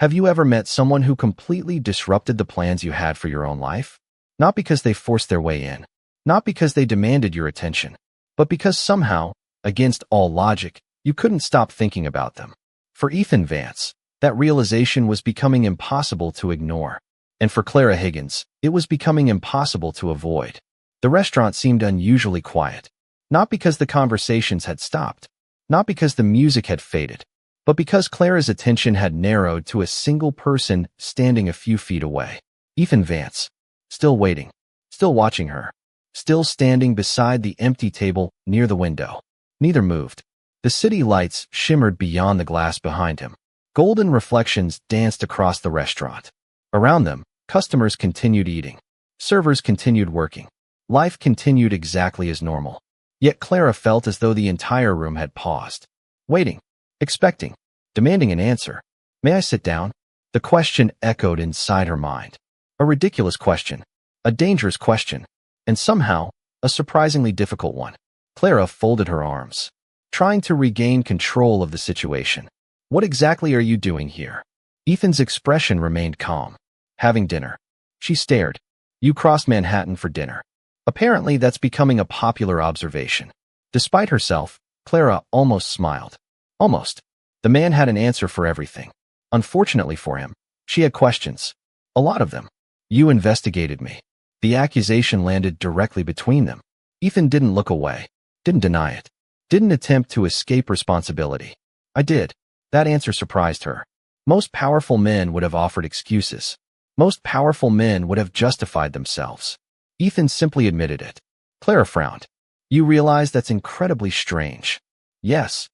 Have you ever met someone who completely disrupted the plans you had for your own life? Not because they forced their way in, not because they demanded your attention, but because somehow, against all logic, you couldn't stop thinking about them. For Ethan Vance, that realization was becoming impossible to ignore. And for Clara Higgins, it was becoming impossible to avoid. The restaurant seemed unusually quiet, not because the conversations had stopped, not because the music had faded, but because Clara's attention had narrowed to a single person standing a few feet away. Ethan Vance, still waiting, still watching her, still standing beside the empty table near the window. Neither moved. The city lights shimmered beyond the glass behind him. Golden reflections danced across the restaurant. Around them, customers continued eating. Servers continued working. Life continued exactly as normal. Yet Clara felt as though the entire room had paused. Waiting. Expecting. Demanding an answer. May I sit down? The question echoed inside her mind. A ridiculous question. A dangerous question. And somehow, a surprisingly difficult one. Clara folded her arms, trying to regain control of the situation. What exactly are you doing here? Ethan's expression remained calm. Having dinner. She stared. You crossed Manhattan for dinner. Apparently, that's becoming a popular observation. Despite herself, Clara almost smiled. Almost. The man had an answer for everything. Unfortunately for him, she had questions. A lot of them. You investigated me. The accusation landed directly between them. Ethan didn't look away. Didn't deny it. Didn't attempt to escape responsibility. I did. That answer surprised her. Most powerful men would have offered excuses. Most powerful men would have justified themselves. Ethan simply admitted it. Clara frowned. You realize that's incredibly strange. Yes.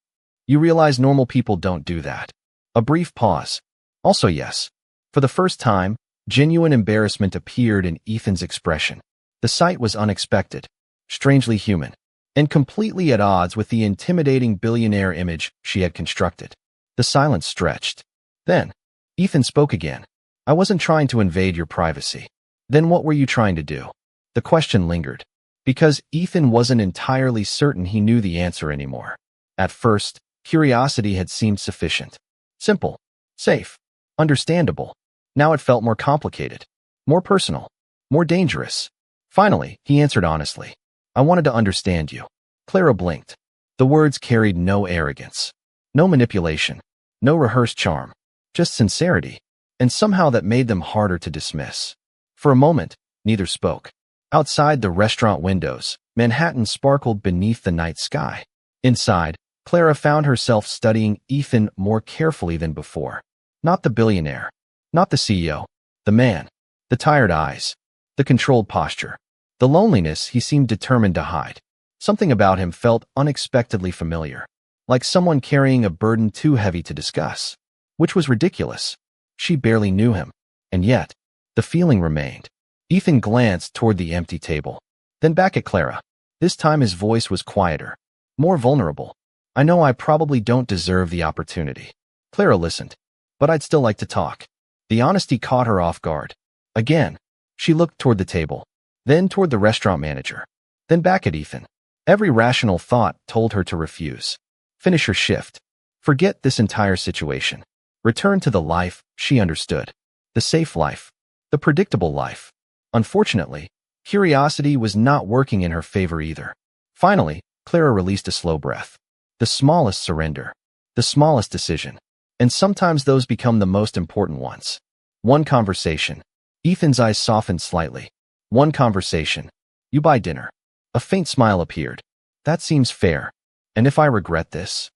You realize normal people don't do that. A brief pause. Also yes. For the first time, genuine embarrassment appeared in Ethan's expression. The sight was unexpected, strangely human, and completely at odds with the intimidating billionaire image she had constructed. The silence stretched. Then, Ethan spoke again. I wasn't trying to invade your privacy. Then what were you trying to do? The question lingered, because Ethan wasn't entirely certain he knew the answer anymore. At first, curiosity had seemed sufficient. Simple, safe, understandable. Now it felt more complicated, more personal, more dangerous. Finally, he answered honestly. I wanted to understand you. Clara blinked. The words carried no arrogance, no manipulation, no rehearsed charm, just sincerity, and somehow that made them harder to dismiss. For a moment, neither spoke. Outside the restaurant windows, Manhattan sparkled beneath the night sky. Inside, Clara found herself studying Ethan more carefully than before. Not the billionaire, not the CEO, the man, the tired eyes, the controlled posture, the loneliness he seemed determined to hide. Something about him felt unexpectedly familiar, like someone carrying a burden too heavy to discuss, which was ridiculous. She barely knew him, and yet, the feeling remained. Ethan glanced toward the empty table, then back at Clara. This time his voice was quieter, more vulnerable. I know I probably don't deserve the opportunity. Clara listened, but I'd still like to talk. The honesty caught her off guard. Again, she looked toward the table, then toward the restaurant manager, then back at Ethan. Every rational thought told her to refuse. Finish her shift. Forget this entire situation. Return to the life she understood. The safe life. The predictable life. Unfortunately, curiosity was not working in her favor either. Finally, Clara released a slow breath. The smallest surrender. The smallest decision. And sometimes those become the most important ones. One conversation. Ethan's eyes softened slightly. One conversation. You buy dinner. A faint smile appeared. That seems fair. And if I regret this?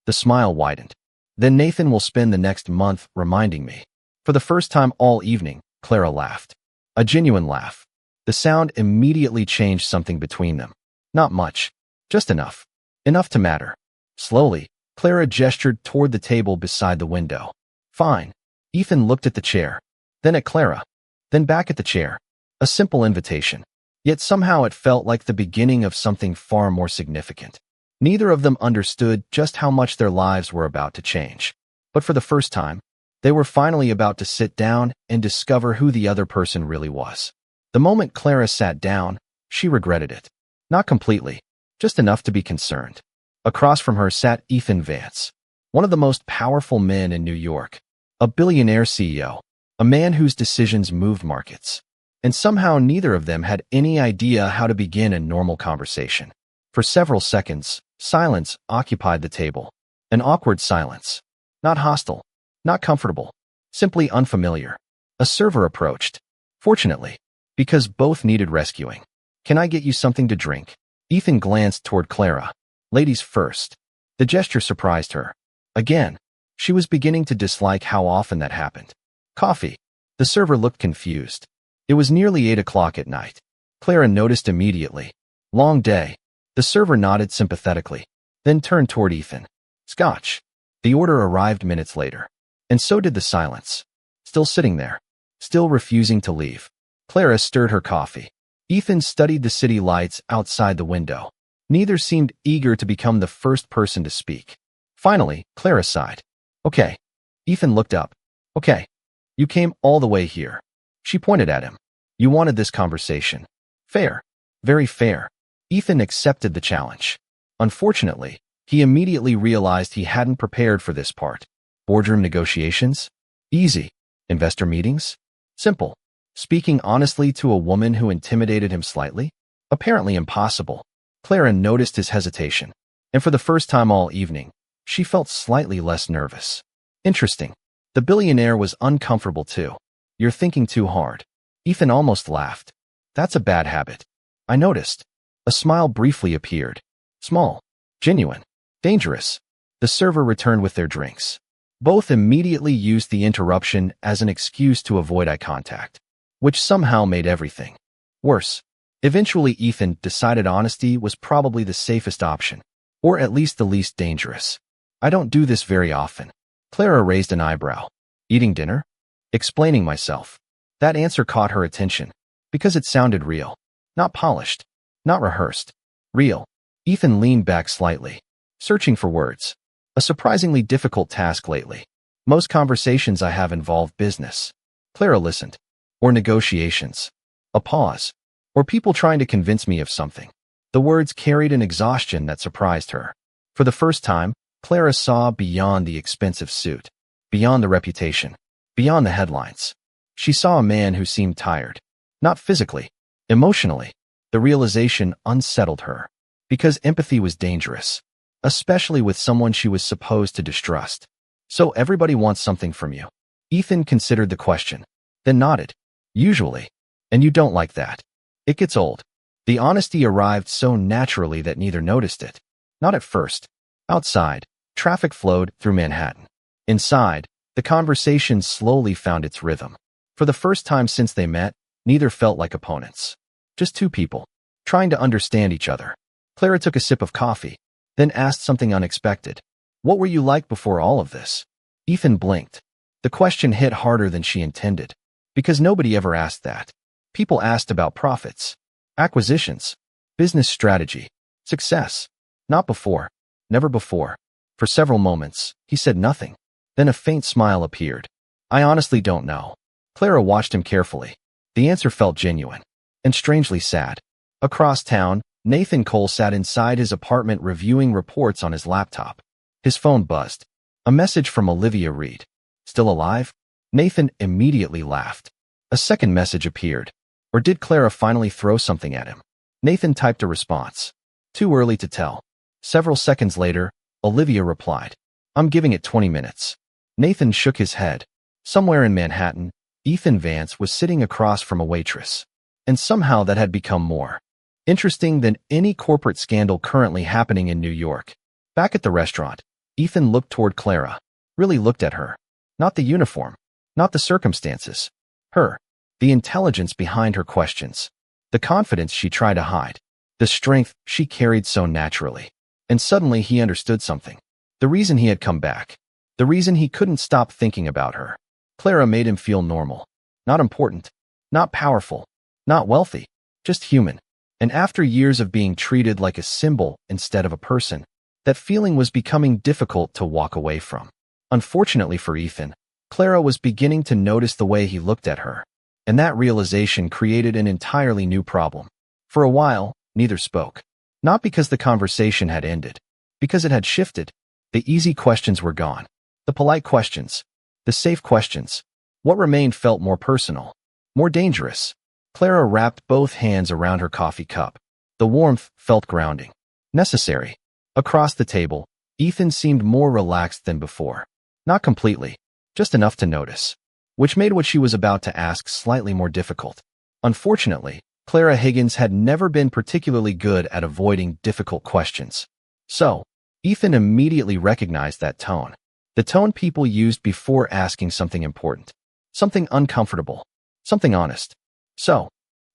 The smile widened. Then Nathan will spend the next month reminding me. For the first time all evening, Clara laughed. A genuine laugh. The sound immediately changed something between them. Not much. Just enough. Enough to matter. Slowly, Clara gestured toward the table beside the window. Fine. Ethan looked at the chair, then at Clara, then back at the chair. A simple invitation. Yet somehow it felt like the beginning of something far more significant. Neither of them understood just how much their lives were about to change. But for the first time, they were finally about to sit down and discover who the other person really was. The moment Clara sat down, she regretted it. Not completely, just enough to be concerned. Across from her sat Ethan Vance, one of the most powerful men in New York. A billionaire CEO. A man whose decisions moved markets. And somehow neither of them had any idea how to begin a normal conversation. For several seconds, silence occupied the table. An awkward silence. Not hostile. Not comfortable. Simply unfamiliar. A server approached. Fortunately, because both needed rescuing. "Can I get you something to drink?" Ethan glanced toward Clara. Ladies first. The gesture surprised her. Again, she was beginning to dislike how often that happened. "Coffee." The server looked confused. It was nearly 8 o'clock at night. Clara noticed immediately. "Long day." The server nodded sympathetically, then turned toward Ethan. "Scotch." The order arrived minutes later. And so did the silence. Still sitting there. Still refusing to leave. Clara stirred her coffee. Ethan studied the city lights outside the window. Neither seemed eager to become the first person to speak. Finally, Clara sighed. "Okay." Ethan looked up. "Okay. You came all the way here." She pointed at him. "You wanted this conversation. Fair. Very fair." Ethan accepted the challenge. Unfortunately, he immediately realized he hadn't prepared for this part. Boardroom negotiations? Easy. Investor meetings? Simple. Speaking honestly to a woman who intimidated him slightly? Apparently impossible. Clara noticed his hesitation, and for the first time all evening, she felt slightly less nervous. Interesting. The billionaire was uncomfortable too. "You're thinking too hard." Ethan almost laughed. "That's a bad habit." "I noticed." A smile briefly appeared. Small. Genuine. Dangerous. The server returned with their drinks. Both immediately used the interruption as an excuse to avoid eye contact, which somehow made everything worse. Eventually, Ethan decided honesty was probably the safest option, or at least the least dangerous. "I don't do this very often." Clara raised an eyebrow. "Eating dinner?" "Explaining myself." That answer caught her attention, because it sounded real. Not polished. Not rehearsed. Real. Ethan leaned back slightly, searching for words. A surprisingly difficult task lately. "Most conversations I have involve business." Clara listened. "Or negotiations." A pause. "Or people trying to convince me of something." The words carried an exhaustion that surprised her. For the first time, Clara saw beyond the expensive suit, beyond the reputation, beyond the headlines. She saw a man who seemed tired. Not physically, emotionally. The realization unsettled her, because empathy was dangerous, especially with someone she was supposed to distrust. "So everybody wants something from you?" Ethan considered the question, then nodded. "Usually. And you don't like that." "It gets old." The honesty arrived so naturally that neither noticed it. Not at first. Outside, traffic flowed through Manhattan. Inside, the conversation slowly found its rhythm. For the first time since they met, neither felt like opponents. Just two people, trying to understand each other. Clara took a sip of coffee, then asked something unexpected. "What were you like before all of this?" Ethan blinked. The question hit harder than she intended, because nobody ever asked that. People asked about profits, acquisitions, business strategy, success. Not before. Never before. For several moments, he said nothing. Then a faint smile appeared. "I honestly don't know." Clara watched him carefully. The answer felt genuine, and strangely sad. Across town, Nathan Cole sat inside his apartment reviewing reports on his laptop. His phone buzzed. A message from Olivia Reed. "Still alive?" Nathan immediately laughed. A second message appeared. Or did Clara finally throw something at him? Nathan typed a response. Too early to tell. Several seconds later, Olivia replied, "I'm giving it 20 minutes. Nathan shook his head. Somewhere in Manhattan, Ethan Vance was sitting across from a waitress. And somehow that had become more interesting than any corporate scandal currently happening in New York. Back at the restaurant, Ethan looked toward Clara. Really looked at her. Not the uniform. Not the circumstances. Her. The intelligence behind her questions. The confidence she tried to hide. The strength she carried so naturally. And suddenly he understood something. The reason he had come back. The reason he couldn't stop thinking about her. Clara made him feel normal. Not important. Not powerful. Not wealthy. Just human. And after years of being treated like a symbol instead of a person, that feeling was becoming difficult to walk away from. Unfortunately for Ethan, Clara was beginning to notice the way he looked at her. And that realization created an entirely new problem. For a while, neither spoke. Not because the conversation had ended. Because it had shifted. The easy questions were gone. The polite questions. The safe questions. What remained felt more personal, more dangerous. Clara wrapped both hands around her coffee cup. The warmth felt grounding. Necessary. Across the table, Ethan seemed more relaxed than before. Not completely, just enough to notice, which made what she was about to ask slightly more difficult. Unfortunately, Clara Higgins had never been particularly good at avoiding difficult questions. So, Ethan immediately recognized that tone. The tone people used before asking something important. Something uncomfortable. Something honest. So,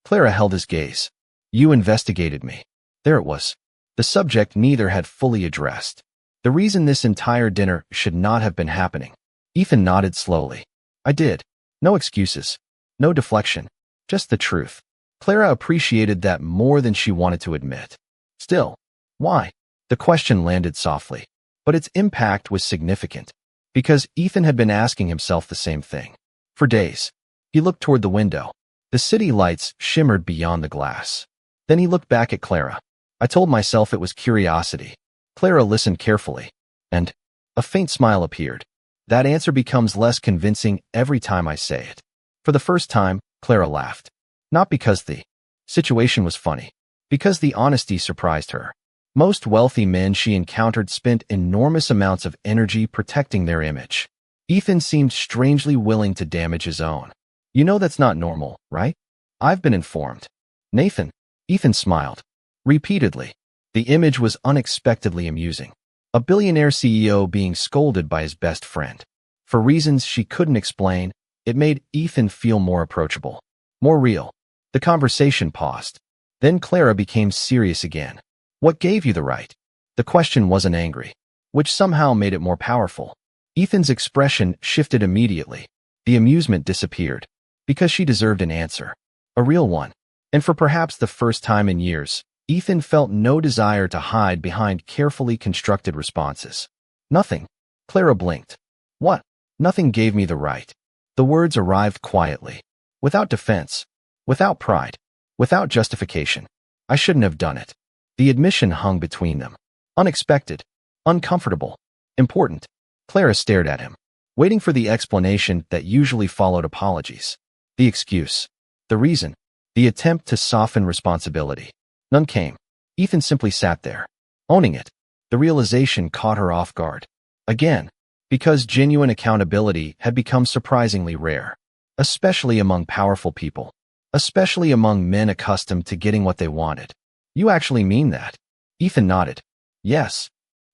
Clara held his gaze. You investigated me. There it was. The subject neither had fully addressed. The reason this entire dinner should not have been happening. Ethan nodded slowly. I did. No excuses. No deflection. Just the truth. Clara appreciated that more than she wanted to admit. Still, why? The question landed softly, but its impact was significant, because Ethan had been asking himself the same thing. For days. He looked toward the window. The city lights shimmered beyond the glass. Then he looked back at Clara. I told myself it was curiosity. Clara listened carefully, and a faint smile appeared. That answer becomes less convincing every time I say it. For the first time, Clara laughed. Not because the situation was funny, because the honesty surprised her. Most wealthy men she encountered spent enormous amounts of energy protecting their image. Ethan seemed strangely willing to damage his own. You know that's not normal, right? I've been informed. Nathan. Ethan smiled. Repeatedly. The image was unexpectedly amusing. A billionaire CEO being scolded by his best friend. For reasons she couldn't explain, it made Ethan feel more approachable. More real. The conversation paused. Then Clara became serious again. What gave you the right? The question wasn't angry, which somehow made it more powerful. Ethan's expression shifted immediately. The amusement disappeared. Because she deserved an answer. A real one. And for perhaps the first time in years, Ethan felt no desire to hide behind carefully constructed responses. Nothing. Clara blinked. What? Nothing gave me the right. The words arrived quietly. Without defense. Without pride. Without justification. I shouldn't have done it. The admission hung between them. Unexpected. Uncomfortable. Important. Clara stared at him, waiting for the explanation that usually followed apologies. The excuse. The reason. The attempt to soften responsibility. None came. Ethan simply sat there, owning it. The realization caught her off guard. Again, because genuine accountability had become surprisingly rare, especially among powerful people, especially among men accustomed to getting what they wanted. You actually mean that? Ethan nodded. Yes.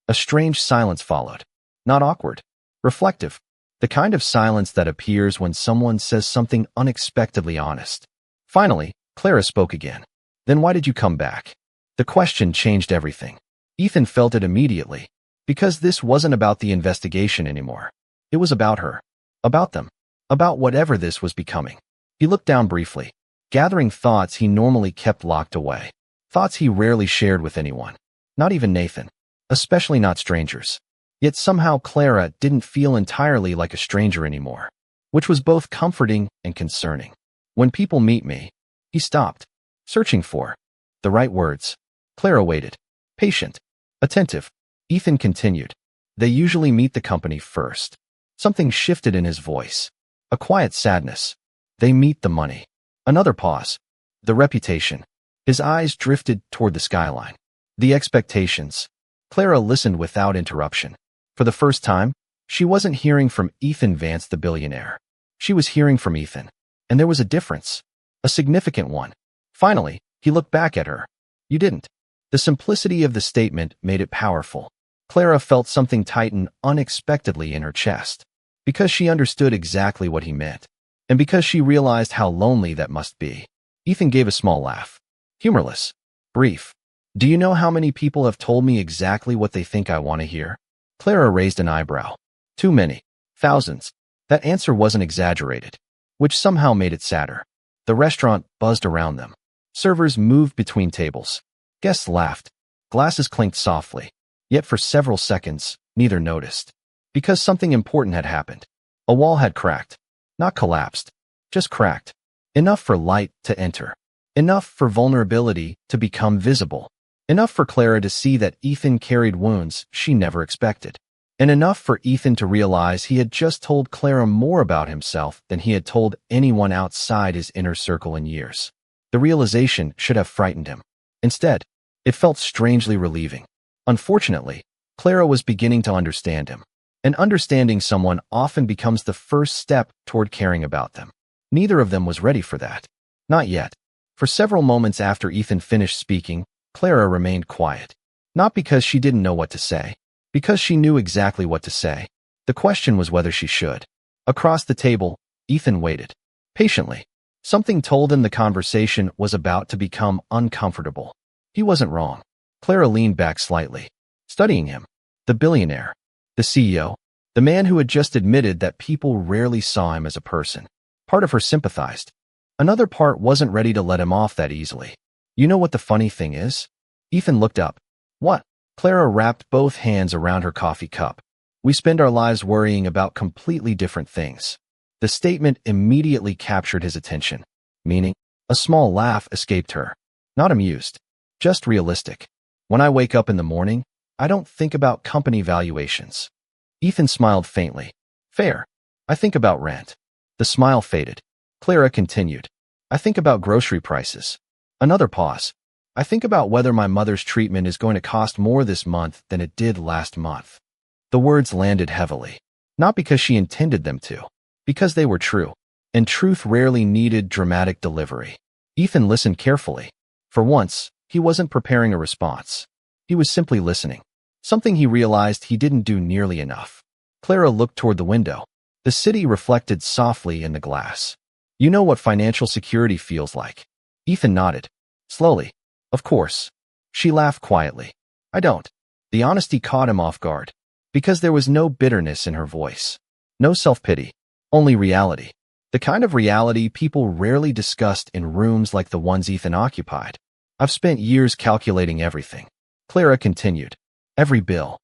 A strange silence followed. Not awkward. Reflective. The kind of silence that appears when someone says something unexpectedly honest. Finally, Clara spoke again. Then why did you come back? The question changed everything. Ethan felt it immediately. Because this wasn't about the investigation anymore. It was about her. About them. About whatever this was becoming. He looked down briefly, gathering thoughts he normally kept locked away. Thoughts he rarely shared with anyone. Not even Nathan. Especially not strangers. Yet somehow Clara didn't feel entirely like a stranger anymore. Which was both comforting and concerning. When people meet me, he stopped, searching for the right words. Clara waited, patient, attentive. Ethan continued. They usually meet the company first. Something shifted in his voice. A quiet sadness. They meet the money. Another pause. The reputation. His eyes drifted toward the skyline. The expectations. Clara listened without interruption. For the first time, she wasn't hearing from Ethan Vance the billionaire. She was hearing from Ethan. And there was a difference. A significant one. Finally, he looked back at her. You didn't. The simplicity of the statement made it powerful. Clara felt something tighten unexpectedly in her chest. Because she understood exactly what he meant. And because she realized how lonely that must be. Ethan gave a small laugh. Humorless. Brief. Do you know how many people have told me exactly what they think I want to hear? Clara raised an eyebrow. Too many. Thousands. That answer wasn't exaggerated. Which somehow made it sadder. The restaurant buzzed around them. Servers moved between tables. Guests laughed. Glasses clinked softly. Yet for several seconds, neither noticed. Because something important had happened. A wall had cracked. Not collapsed. Just cracked. Enough for light to enter. Enough for vulnerability to become visible. Enough for Clara to see that Ethan carried wounds she never expected. and enough for Ethan to realize he had just told Clara more about himself than he had told anyone outside his inner circle in years. The realization should have frightened him. Instead, it felt strangely relieving. Unfortunately, Clara was beginning to understand him, and understanding someone often becomes the first step toward caring about them. Neither of them was ready for that. Not yet. For several moments after Ethan finished speaking, Clara remained quiet. Not because she didn't know what to say, because she knew exactly what to say. The question was whether she should. Across the table, Ethan waited. Patiently. Something told him the conversation was about to become uncomfortable. He wasn't wrong. Clara leaned back slightly, studying him. The billionaire. The CEO. The man who had just admitted that people rarely saw him as a person. Part of her sympathized. Another part wasn't ready to let him off that easily. You know what the funny thing is? Ethan looked up. What? Clara wrapped both hands around her coffee cup. We spend our lives worrying about completely different things. The statement immediately captured his attention, meaning a small laugh escaped her. Not amused, just realistic. When I wake up in the morning, I don't think about company valuations. Ethan smiled faintly. Fair. I think about rent. The smile faded. Clara continued. I think about grocery prices. Another pause. I think about whether my mother's treatment is going to cost more this month than it did last month. The words landed heavily. Not because she intended them to. Because they were true. And truth rarely needed dramatic delivery. Ethan listened carefully. For once, he wasn't preparing a response. He was simply listening. Something he realized he didn't do nearly enough. Clara looked toward the window. The city reflected softly in the glass. You know what financial security feels like. Ethan nodded. Slowly. Of course. She laughed quietly. I don't. The honesty caught him off guard. Because there was no bitterness in her voice. No self-pity. Only reality. The kind of reality people rarely discussed in rooms like the ones Ethan occupied. I've spent years calculating everything. Clara continued. Every bill.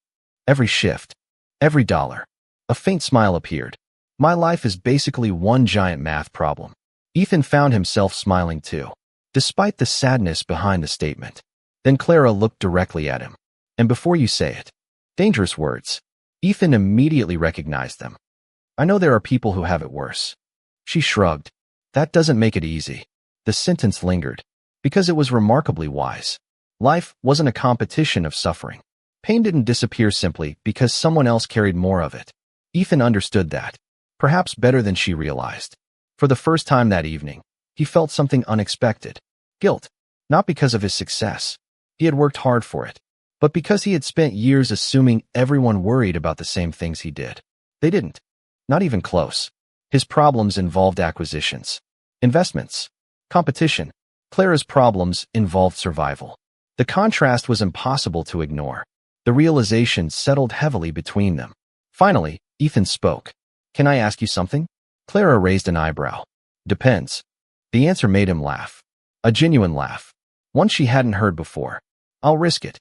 Every shift. Every dollar. A faint smile appeared. My life is basically one giant math problem. Ethan found himself smiling too, despite the sadness behind the statement. Then Clara looked directly at him. And before you say it, dangerous words. Ethan immediately recognized them. I know there are people who have it worse. She shrugged. That doesn't make it easy. The sentence lingered, because it was remarkably wise. Life wasn't a competition of suffering. Pain didn't disappear simply because someone else carried more of it. Ethan understood that. Perhaps better than she realized. For the first time that evening, he felt something unexpected. Guilt. Not because of his success. He had worked hard for it. But because he had spent years assuming everyone worried about the same things he did. They didn't. Not even close. His problems involved acquisitions, investments, competition. Clara's problems involved survival. The contrast was impossible to ignore. The realization settled heavily between them. Finally, Ethan spoke. Can I ask you something? Clara raised an eyebrow. Depends. The answer made him laugh. A genuine laugh. One she hadn't heard before. I'll risk it.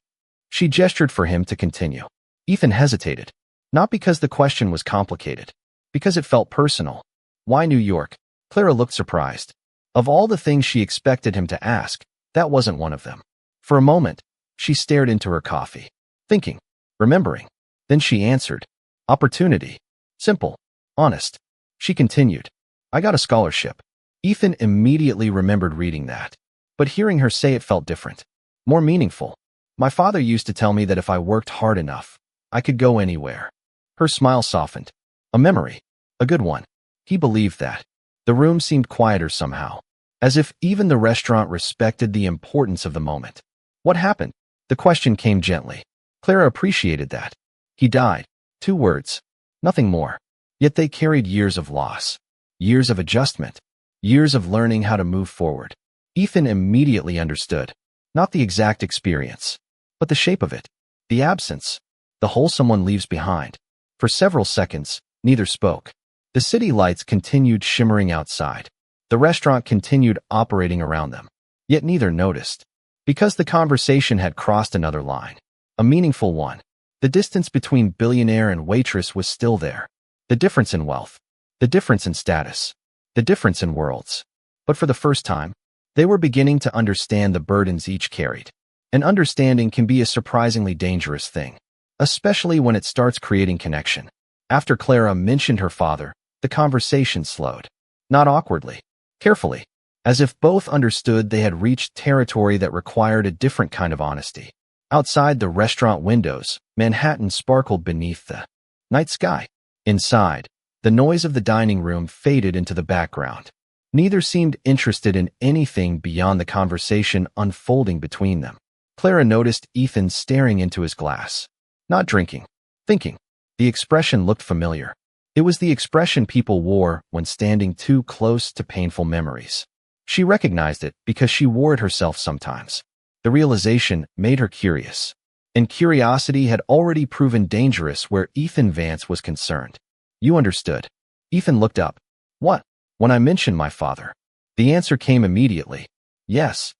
She gestured for him to continue. Ethan hesitated. Not because the question was complicated. Because it felt personal. Why New York? Clara looked surprised. Of all the things she expected him to ask, that wasn't one of them. For a moment, she stared into her coffee. Thinking. Remembering. Then she answered. Opportunity. Simple. Honest. She continued. I got a scholarship. Ethan immediately remembered reading that. But hearing her say it felt different. More meaningful. My father used to tell me that if I worked hard enough, I could go anywhere. Her smile softened. A memory. A good one. He believed that. The room seemed quieter somehow. As if even the restaurant respected the importance of the moment. What happened? The question came gently. Clara appreciated that. He died. 2 words. Nothing more. Yet they carried years of loss. Years of adjustment. Years of learning how to move forward. Ethan immediately understood. Not the exact experience, but the shape of it. The absence. The hole someone leaves behind. For several seconds, neither spoke. The city lights continued shimmering outside. The restaurant continued operating around them. Yet neither noticed. Because the conversation had crossed another line. A meaningful one. The distance between billionaire and waitress was still there. The difference in wealth. The difference in status. The difference in worlds. But for the first time, they were beginning to understand the burdens each carried. And understanding can be a surprisingly dangerous thing. especially when it starts creating connection. After Clara mentioned her father, the conversation slowed. Not awkwardly, carefully, as if both understood they had reached territory that required a different kind of honesty. Outside the restaurant windows, Manhattan sparkled beneath the night sky. Inside, the noise of the dining room faded into the background. Neither seemed interested in anything beyond the conversation unfolding between them. Clara noticed Ethan staring into his glass. Not drinking, thinking. The expression looked familiar. It was the expression people wore when standing too close to painful memories. She recognized it because she wore it herself sometimes. The realization made her curious. And curiosity had already proven dangerous where Ethan Vance was concerned. You understood. Ethan looked up. What? When I mentioned my father. The answer came immediately. Yes.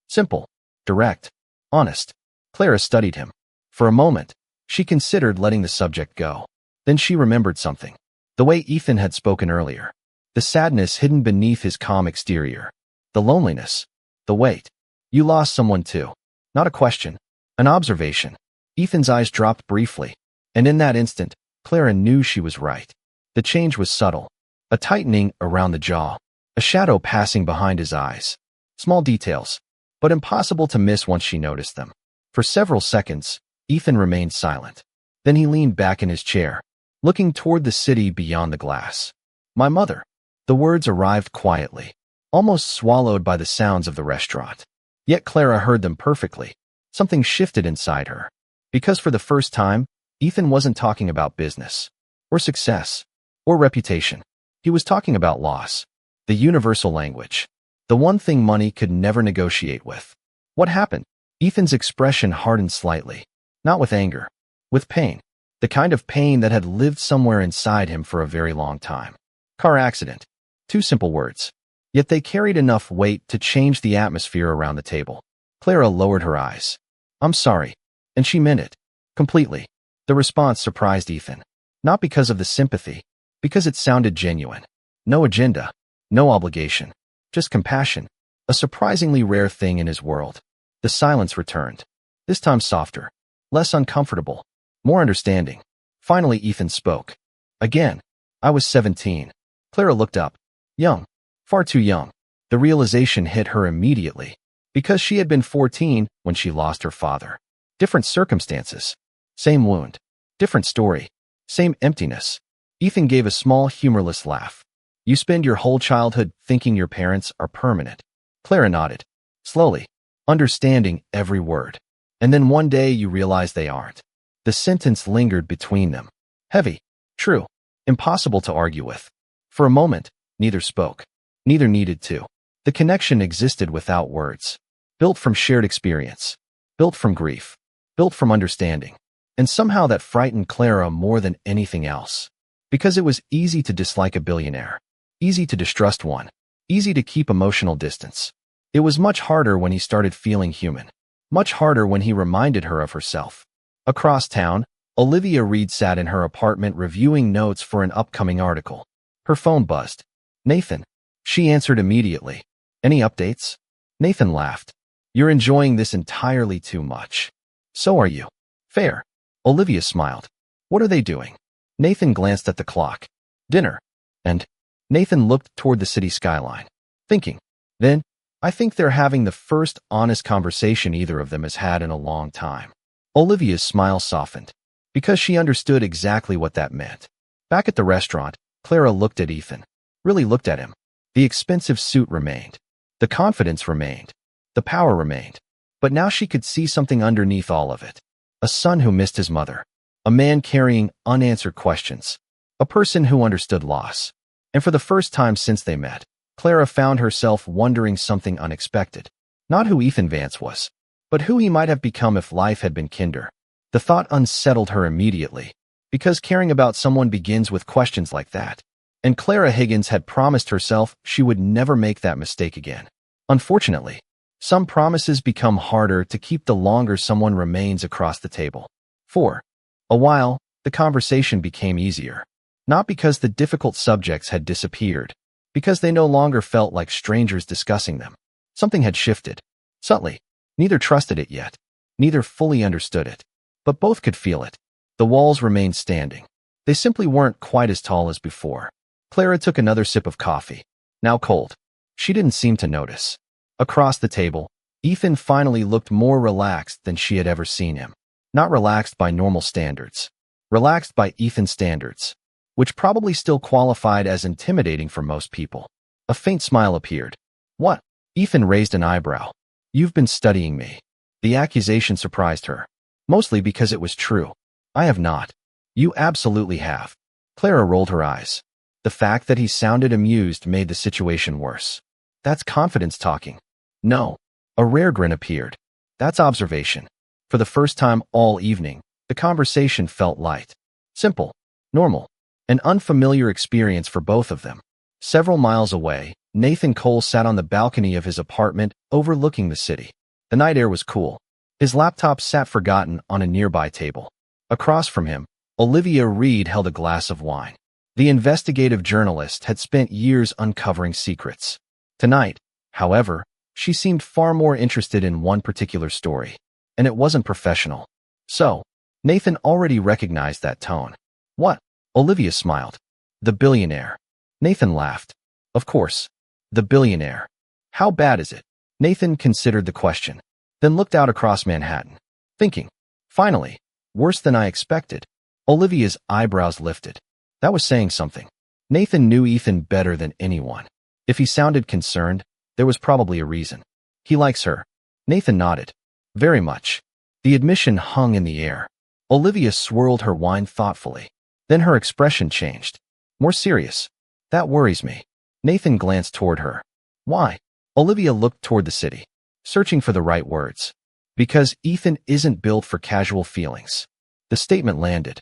Simple. Direct. Honest. Clara studied him. For a moment, she considered letting the subject go. Then she remembered something. The way Ethan had spoken earlier. The sadness hidden beneath his calm exterior. The loneliness. The weight. You lost someone too. Not a question. An observation. Ethan's eyes dropped briefly. And in that instant, Clara knew she was right. The change was subtle. A tightening around the jaw. A shadow passing behind his eyes. Small details, but impossible to miss once she noticed them. For several seconds, Ethan remained silent. Then he leaned back in his chair, looking toward the city beyond the glass. My mother. The words arrived quietly, almost swallowed by the sounds of the restaurant. Yet Clara heard them perfectly. Something shifted inside her. Because for the first time, Ethan wasn't talking about business, or success, or reputation. He was talking about loss. The universal language. The one thing money could never negotiate with. What happened? Ethan's expression hardened slightly. Not with anger. With pain. The kind of pain that had lived somewhere inside him for a very long time. Car accident. Two simple words. Yet they carried enough weight to change the atmosphere around the table. Clara lowered her eyes. I'm sorry. And she meant it. Completely. The response surprised Ethan. Not because of the sympathy. Because it sounded genuine. No agenda. No obligation. Just compassion. A surprisingly rare thing in his world. The silence returned. This time softer. Less uncomfortable. More understanding. Finally Ethan spoke. Again. I was 17. Clara looked up. Young. Far too young. The realization hit her immediately. Because she had been 14 when she lost her father. Different circumstances. Same wound. Different story. Same emptiness. Ethan gave a small, humorless laugh. You spend your whole childhood thinking your parents are permanent. Clara nodded. Slowly. Understanding every word. And then one day you realize they aren't. The sentence lingered between them. Heavy. True. Impossible to argue with. For a moment, neither spoke. Neither needed to. The connection existed without words. Built from shared experience. Built from grief. Built from understanding. And somehow that frightened Clara more than anything else. Because it was easy to dislike a billionaire. Easy to distrust one. Easy to keep emotional distance. It was much harder when he started feeling human. Much harder when he reminded her of herself. Across town, Olivia Reed sat in her apartment reviewing notes for an upcoming article. Her phone buzzed. Nathan. She answered immediately. Any updates? Nathan laughed. You're enjoying this entirely too much. So are you. Fair. Olivia smiled. What are they doing? Nathan glanced at the clock. Dinner. And Nathan looked toward the city skyline. Thinking. Then, I think they're having the first honest conversation either of them has had in a long time. Olivia's smile softened. Because she understood exactly what that meant. Back at the restaurant, Clara looked at Ethan. Really looked at him. The expensive suit remained. The confidence remained. The power remained. But now she could see something underneath all of it. A son who missed his mother. A man carrying unanswered questions. A person who understood loss. And for the first time since they met, Clara found herself wondering something unexpected. Not who Ethan Vance was, but who he might have become if life had been kinder. The thought unsettled her immediately, because caring about someone begins with questions like that. And Clara Higgins had promised herself she would never make that mistake again. Unfortunately, some promises become harder to keep the longer someone remains across the table. For a while, the conversation became easier. Not because the difficult subjects had disappeared, because they no longer felt like strangers discussing them. Something had shifted. Subtly. Neither trusted it yet. Neither fully understood it. But both could feel it. The walls remained standing. They simply weren't quite as tall as before. Clara took another sip of coffee, now cold. She didn't seem to notice. Across the table, Ethan finally looked more relaxed than she had ever seen him. Not relaxed by normal standards. Relaxed by Ethan's standards, which probably still qualified as intimidating for most people. A faint smile appeared. What? Ethan raised an eyebrow. You've been studying me. The accusation surprised her. Mostly because it was true. I have not. You absolutely have. Clara rolled her eyes. The fact that he sounded amused made the situation worse. That's confidence talking. No. A rare grin appeared. That's observation. For the first time all evening, the conversation felt light. Simple. Normal. An unfamiliar experience for both of them. Several miles away, Nathan Cole sat on the balcony of his apartment overlooking the city. The night air was cool. His laptop sat forgotten on a nearby table. Across from him, Olivia Reed held a glass of wine. The investigative journalist had spent years uncovering secrets. Tonight, however, she seemed far more interested in one particular story, and it wasn't professional. So, Nathan already recognized that tone. What? Olivia smiled. The billionaire. Nathan laughed. Of course. The billionaire. How bad is it? Nathan considered the question, then looked out across Manhattan, thinking, finally, worse than I expected. Olivia's eyebrows lifted. That was saying something. Nathan knew Ethan better than anyone. If he sounded concerned, there was probably a reason. He likes her. Nathan nodded. Very much. The admission hung in the air. Olivia swirled her wine thoughtfully. Then her expression changed. More serious. That worries me. Nathan glanced toward her. Why? Olivia looked toward the city, searching for the right words. Because Ethan isn't built for casual feelings. The statement landed.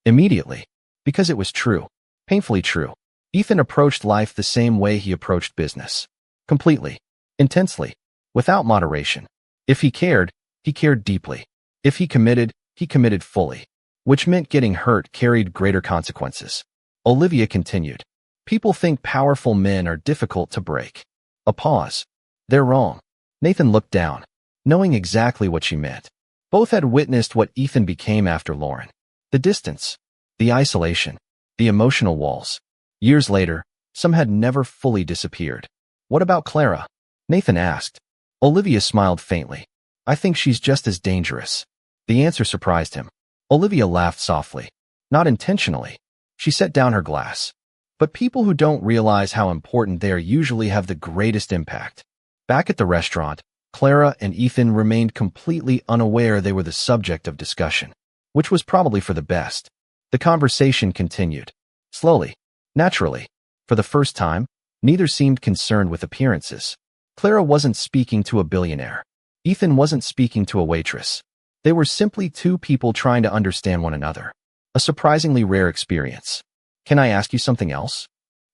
Immediately. Because it was true. Painfully true. Ethan approached life the same way he approached business. Completely. Intensely. Without moderation. If he cared deeply. If he committed fully. Which meant getting hurt carried greater consequences. Olivia continued. People think powerful men are difficult to break. A pause. They're wrong. Nathan looked down, knowing exactly what she meant. Both had witnessed what Ethan became after Lauren. The distance. The isolation. The emotional walls. Years later, some had never fully disappeared. What about Clara? Nathan asked. Olivia smiled faintly. I think she's just as dangerous. The answer surprised him. Olivia laughed softly. Not intentionally. She set down her glass. But people who don't realize how important they are usually have the greatest impact. Back at the restaurant, Clara and Ethan remained completely unaware they were the subject of discussion, which was probably for the best. The conversation continued. Slowly. Naturally. For the first time, neither seemed concerned with appearances. Clara wasn't speaking to a billionaire. Ethan wasn't speaking to a waitress. They were simply two people trying to understand one another. A surprisingly rare experience. Can I ask you something else?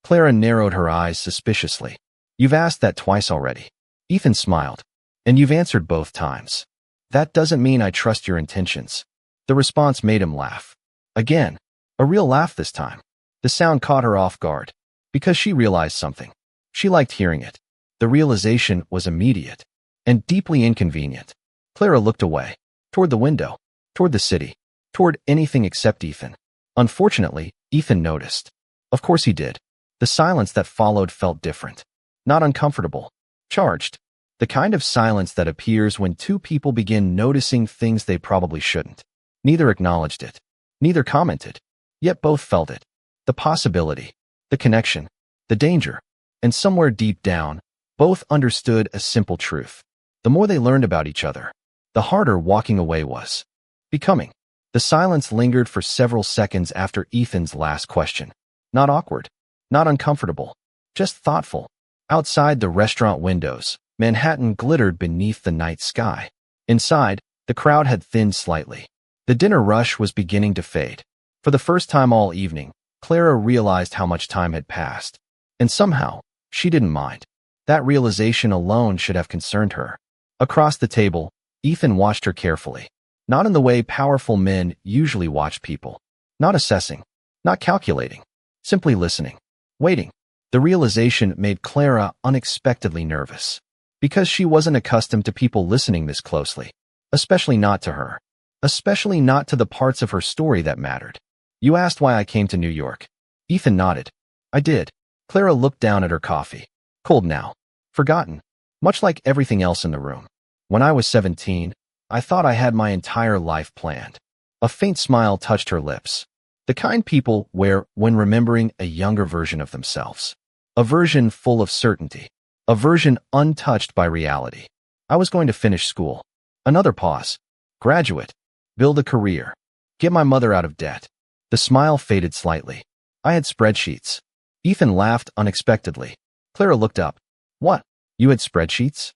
Clara narrowed her eyes suspiciously. You've asked that twice already. Ethan smiled. And you've answered both times. That doesn't mean I trust your intentions. The response made him laugh. Again. A real laugh this time. The sound caught her off guard. Because she realized something. She liked hearing it. The realization was immediate. And deeply inconvenient. Clara looked away. Toward the window. Toward the city. Toward anything except Ethan. Unfortunately, Ethan noticed. Of course he did. The silence that followed felt different. Not uncomfortable. Charged. The kind of silence that appears when two people begin noticing things they probably shouldn't. Neither acknowledged it. Neither commented. Yet both felt it. The possibility. The connection. The danger. And somewhere deep down, both understood a simple truth. The more they learned about each other, the harder walking away was. Becoming. The silence lingered for several seconds after Ethan's last question. Not awkward. Not uncomfortable. Just thoughtful. Outside the restaurant windows, Manhattan glittered beneath the night sky. Inside, the crowd had thinned slightly. The dinner rush was beginning to fade. For the first time all evening, Clara realized how much time had passed. And somehow, she didn't mind. That realization alone should have concerned her. Across the table, Ethan watched her carefully. Not in the way powerful men usually watch people. Not assessing. Not calculating. Simply listening. Waiting. The realization made Clara unexpectedly nervous. Because she wasn't accustomed to people listening this closely. Especially not to her. especially not to the parts of her story that mattered. You asked why I came to New York. Ethan nodded. I did. Clara looked down at her coffee. Cold now. Forgotten. Much like everything else in the room. When I was 17, I thought I had my entire life planned. A faint smile touched her lips. The kind people wear when remembering a younger version of themselves. A version full of certainty. A version untouched by reality. I was going to finish school. Another pause. Graduate. Build a career. Get my mother out of debt. The smile faded slightly. I had spreadsheets. Ethan laughed unexpectedly. Clara looked up. What? You had spreadsheets?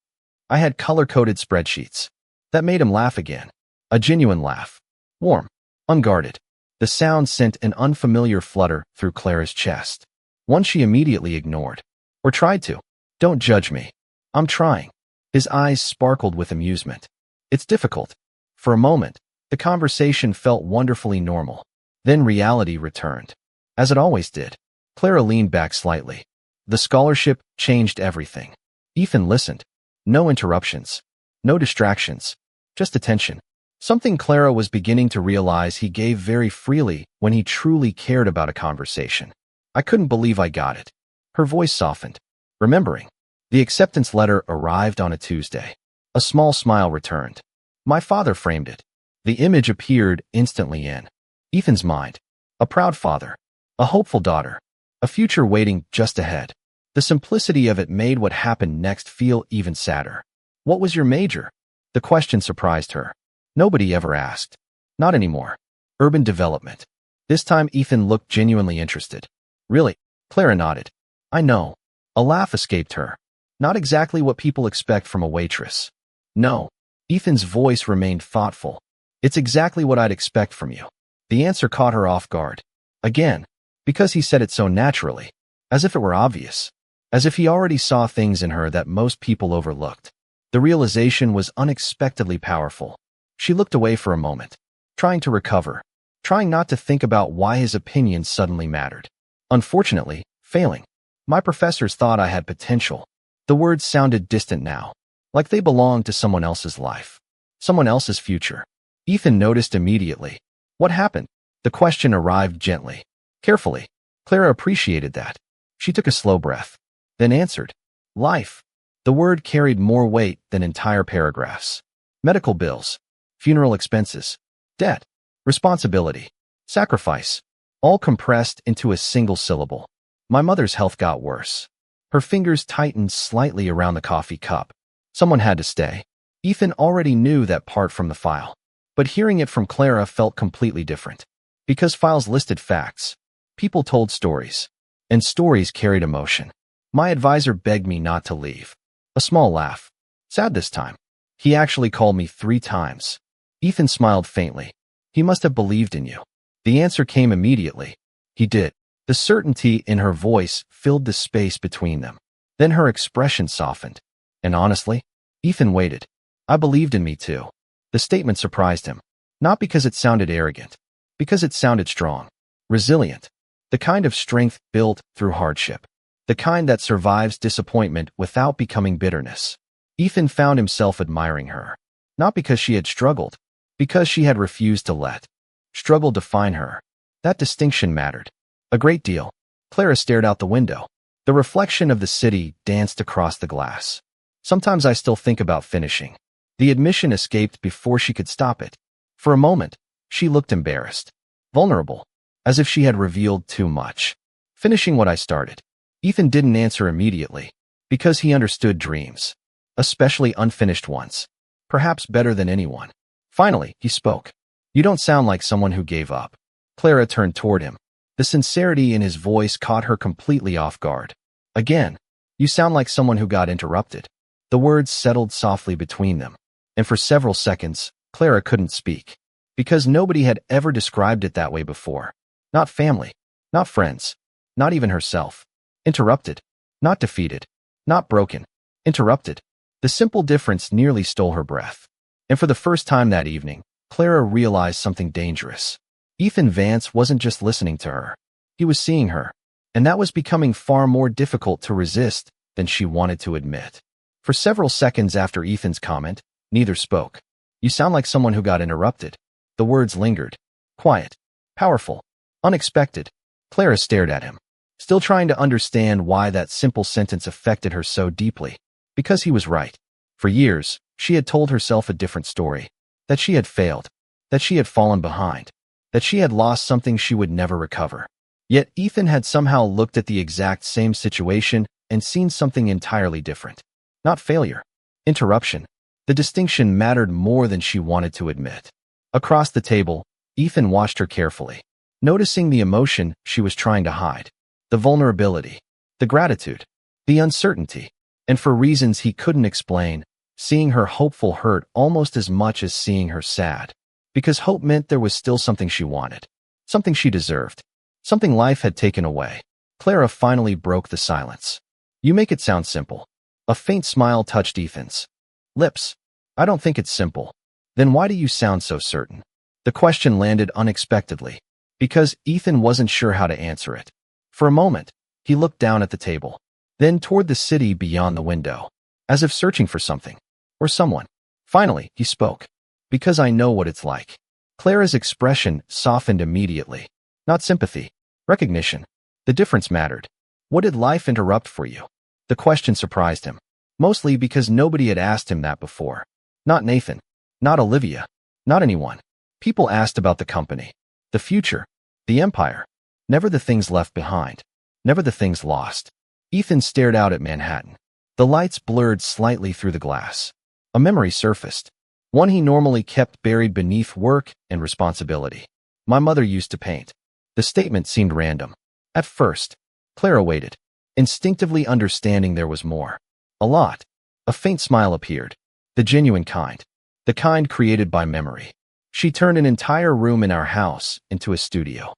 I had color-coded spreadsheets. That made him laugh again. A genuine laugh. Warm. Unguarded. The sound sent an unfamiliar flutter through Clara's chest. One she immediately ignored. Or tried to. Don't judge me. I'm trying. His eyes sparkled with amusement. It's difficult. For a moment, the conversation felt wonderfully normal. Then reality returned. As it always did. Clara leaned back slightly. The scholarship changed everything. Ethan listened. No interruptions. No distractions. Just attention. Something Clara was beginning to realize he gave very freely when he truly cared about a conversation. I couldn't believe I got it. Her voice softened. Remembering. The acceptance letter arrived on a Tuesday. A small smile returned. My father framed it. The image appeared instantly in Ethan's mind. A proud father. A hopeful daughter. A future waiting just ahead. The simplicity of it made what happened next feel even sadder. What was your major? The question surprised her. Nobody ever asked. Not anymore. Urban development. This time Ethan looked genuinely interested. Really? Clara nodded. I know. A laugh escaped her. Not exactly what people expect from a waitress. No. Ethan's voice remained thoughtful. It's exactly what I'd expect from you. The answer caught her off guard. Again, because he said it so naturally, as if it were obvious, as if he already saw things in her that most people overlooked. The realization was unexpectedly powerful. She looked away for a moment, trying to recover, trying not to think about why his opinions suddenly mattered. Unfortunately, failing. My professors thought I had potential. The words sounded distant now, like they belonged to someone else's life, someone else's future. Ethan noticed immediately. What happened? The question arrived gently, carefully. Clara appreciated that. She took a slow breath, then answered. Life. The word carried more weight than entire paragraphs. Medical bills, funeral expenses, debt, responsibility, sacrifice, all compressed into a single syllable. My mother's health got worse. Her fingers tightened slightly around the coffee cup. Someone had to stay. Ethan already knew that part from the file, but hearing it from Clara felt completely different. Because files listed facts, people told stories, and stories carried emotion. My advisor begged me not to leave. A small laugh. Sad this time. He actually called me 3 times. Ethan smiled faintly. He must have believed in you. The answer came immediately. He did. The certainty in her voice filled the space between them. Then her expression softened. And honestly, Ethan waited. I believed in me too. The statement surprised him. Not because it sounded arrogant. Because it sounded strong. Resilient. The kind of strength built through hardship. The kind that survives disappointment without becoming bitterness. Ethan found himself admiring her. Not because she had struggled. Because she had refused to let struggle define her. That distinction mattered. A great deal. Clara stared out the window. The reflection of the city danced across the glass. Sometimes I still think about finishing. The admission escaped before she could stop it. For a moment, she looked embarrassed. Vulnerable. As if she had revealed too much. Finishing what I started. Ethan didn't answer immediately. Because he understood dreams. Especially unfinished ones. Perhaps better than anyone. Finally, he spoke. You don't sound like someone who gave up. Clara turned toward him. The sincerity in his voice caught her completely off guard. Again, you sound like someone who got interrupted. The words settled softly between them. And for several seconds, Clara couldn't speak. Because nobody had ever described it that way before. Not family. Not friends. Not even herself. Interrupted. Not defeated. Not broken. Interrupted. The simple difference nearly stole her breath. And for the first time that evening, Clara realized something dangerous. Ethan Vance wasn't just listening to her. He was seeing her. And that was becoming far more difficult to resist than she wanted to admit. For several seconds after Ethan's comment, neither spoke. You sound like someone who got interrupted. The words lingered. Quiet. Powerful. Unexpected. Clara stared at him, still trying to understand why that simple sentence affected her so deeply. Because he was right. For years, she had told herself a different story. That she had failed. That she had fallen behind. That she had lost something she would never recover. Yet Ethan had somehow looked at the exact same situation and seen something entirely different. Not failure. Interruption. The distinction mattered more than she wanted to admit. Across the table, Ethan watched her carefully, noticing the emotion she was trying to hide, the vulnerability, the gratitude, the uncertainty, and for reasons he couldn't explain, seeing her hopeful hurt almost as much as seeing her sad. Because hope meant there was still something she wanted, something she deserved, something life had taken away. Clara finally broke the silence. You make it sound simple. A faint smile touched Ethan's lips. I don't think it's simple. Then why do you sound so certain? The question landed unexpectedly, because Ethan wasn't sure how to answer it. For a moment, he looked down at the table, then toward the city beyond the window, as if searching for something, or someone. Finally, he spoke. Because I know what it's like. Clara's expression softened immediately. Not sympathy. Recognition. The difference mattered. What did life interrupt for you? The question surprised him, mostly because nobody had asked him that before. Not Nathan. Not Olivia. Not anyone. People asked about the company, the future, the empire. Never the things left behind. Never the things lost. Ethan stared out at Manhattan. The lights blurred slightly through the glass. A memory surfaced. One he normally kept buried beneath work and responsibility. My mother used to paint. The statement seemed random. At first, Clara waited, instinctively understanding there was more. A lot. A faint smile appeared. The genuine kind. The kind created by memory. She turned an entire room in our house into a studio.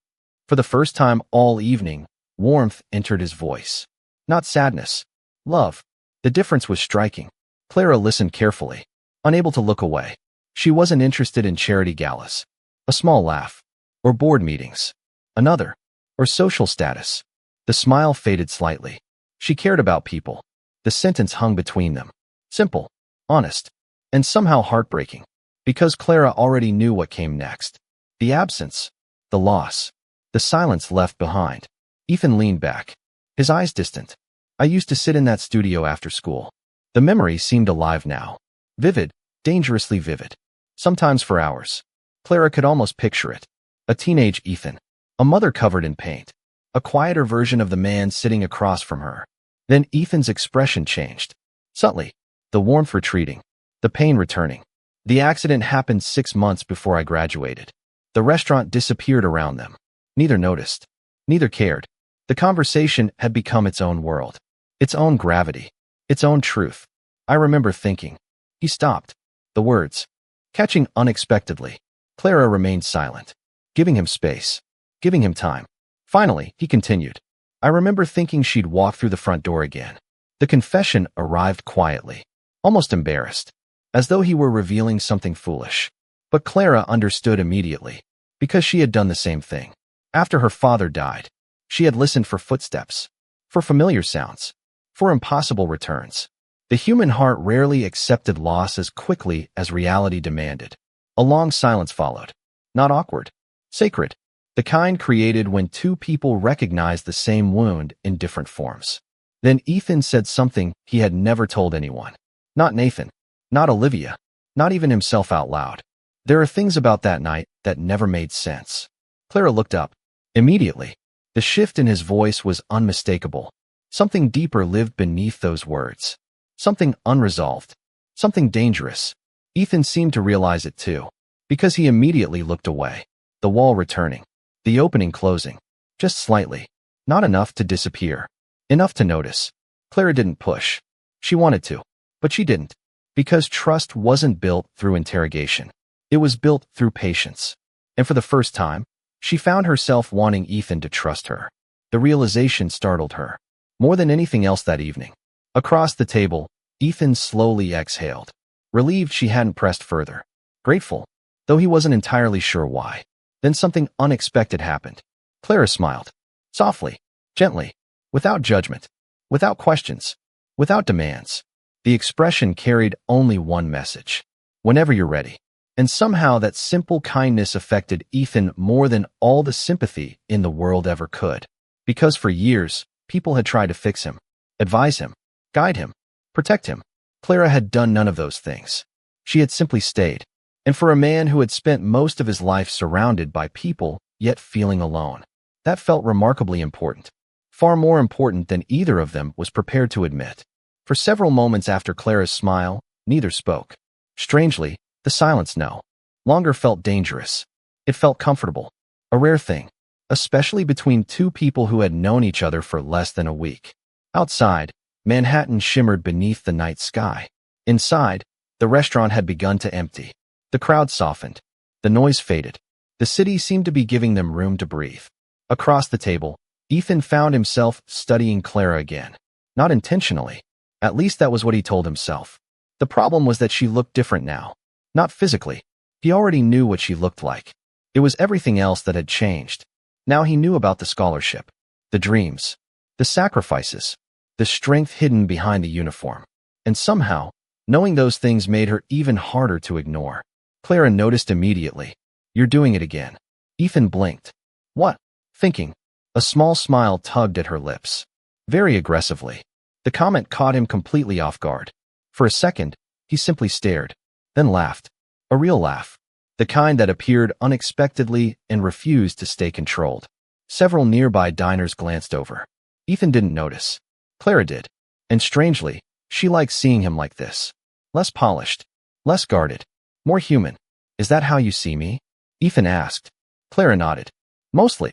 For the first time all evening, warmth entered his voice. Not sadness. Love. The difference was striking. Clara listened carefully, unable to look away. She wasn't interested in charity galas, a small laugh, or board meetings, another, or social status. The smile faded slightly. She cared about people. The sentence hung between them. Simple, honest, and somehow heartbreaking. Because Clara already knew what came next. The absence, the loss, the silence left behind. Ethan leaned back, his eyes distant. I used to sit in that studio after school. The memory seemed alive now. Vivid, dangerously vivid. Sometimes for hours. Clara could almost picture it. A teenage Ethan. A mother covered in paint. A quieter version of the man sitting across from her. Then Ethan's expression changed. Subtly. The warmth retreating. The pain returning. The accident happened 6 months before I graduated. The restaurant disappeared around them. Neither noticed. Neither cared. The conversation had become its own world. Its own gravity. Its own truth. I remember thinking. He stopped. The words. Catching unexpectedly. Clara remained silent. Giving him space. Giving him time. Finally, he continued. I remember thinking she'd walk through the front door again. The confession arrived quietly. Almost embarrassed. As though he were revealing something foolish. But Clara understood immediately. Because she had done the same thing. After her father died, she had listened for footsteps. For familiar sounds. For impossible returns. The human heart rarely accepted loss as quickly as reality demanded. A long silence followed. Not awkward. Sacred. The kind created when two people recognized the same wound in different forms. Then Ethan said something he had never told anyone. Not Nathan. Not Olivia. Not even himself out loud. There are things about that night that never made sense. Clara looked up. Immediately. The shift in his voice was unmistakable. Something deeper lived beneath those words. Something unresolved. Something dangerous. Ethan seemed to realize it too. Because he immediately looked away. The wall returning. The opening closing. Just slightly. Not enough to disappear. Enough to notice. Clara didn't push. She wanted to. But she didn't. Because trust wasn't built through interrogation. It was built through patience. And for the first time, she found herself wanting Ethan to trust her. The realization startled her. More than anything else that evening. Across the table, Ethan slowly exhaled. Relieved she hadn't pressed further. Grateful, though he wasn't entirely sure why. Then something unexpected happened. Clara smiled. Softly, gently, without judgment, without questions, without demands. The expression carried only one message. Whenever you're ready. And somehow that simple kindness affected Ethan more than all the sympathy in the world ever could. Because for years, people had tried to fix him, advise him, guide him, protect him. Clara had done none of those things. She had simply stayed. And for a man who had spent most of his life surrounded by people, yet feeling alone, that felt remarkably important. Far more important than either of them was prepared to admit. For several moments after Clara's smile, neither spoke. Strangely, the silence no longer felt dangerous. It felt comfortable. A rare thing, especially between two people who had known each other for less than a week. Outside, Manhattan shimmered beneath the night sky. Inside, the restaurant had begun to empty. The crowd softened. The noise faded. The city seemed to be giving them room to breathe. Across the table, Ethan found himself studying Clara again. Not intentionally. At least that was what he told himself. The problem was that she looked different now. Not physically. He already knew what she looked like. It was everything else that had changed. Now he knew about the scholarship, the dreams, the sacrifices, the strength hidden behind the uniform. And somehow, knowing those things made her even harder to ignore. Clara noticed immediately. "You're doing it again." Ethan blinked. "What?" Thinking. A small smile tugged at her lips. Very aggressively. The comment caught him completely off guard. For a second, he simply stared, then laughed. A real laugh. The kind that appeared unexpectedly and refused to stay controlled. Several nearby diners glanced over. Ethan didn't notice. Clara did. And strangely, she liked seeing him like this. Less polished, less guarded, more human. "Is that how you see me?" Ethan asked. Clara nodded. Mostly.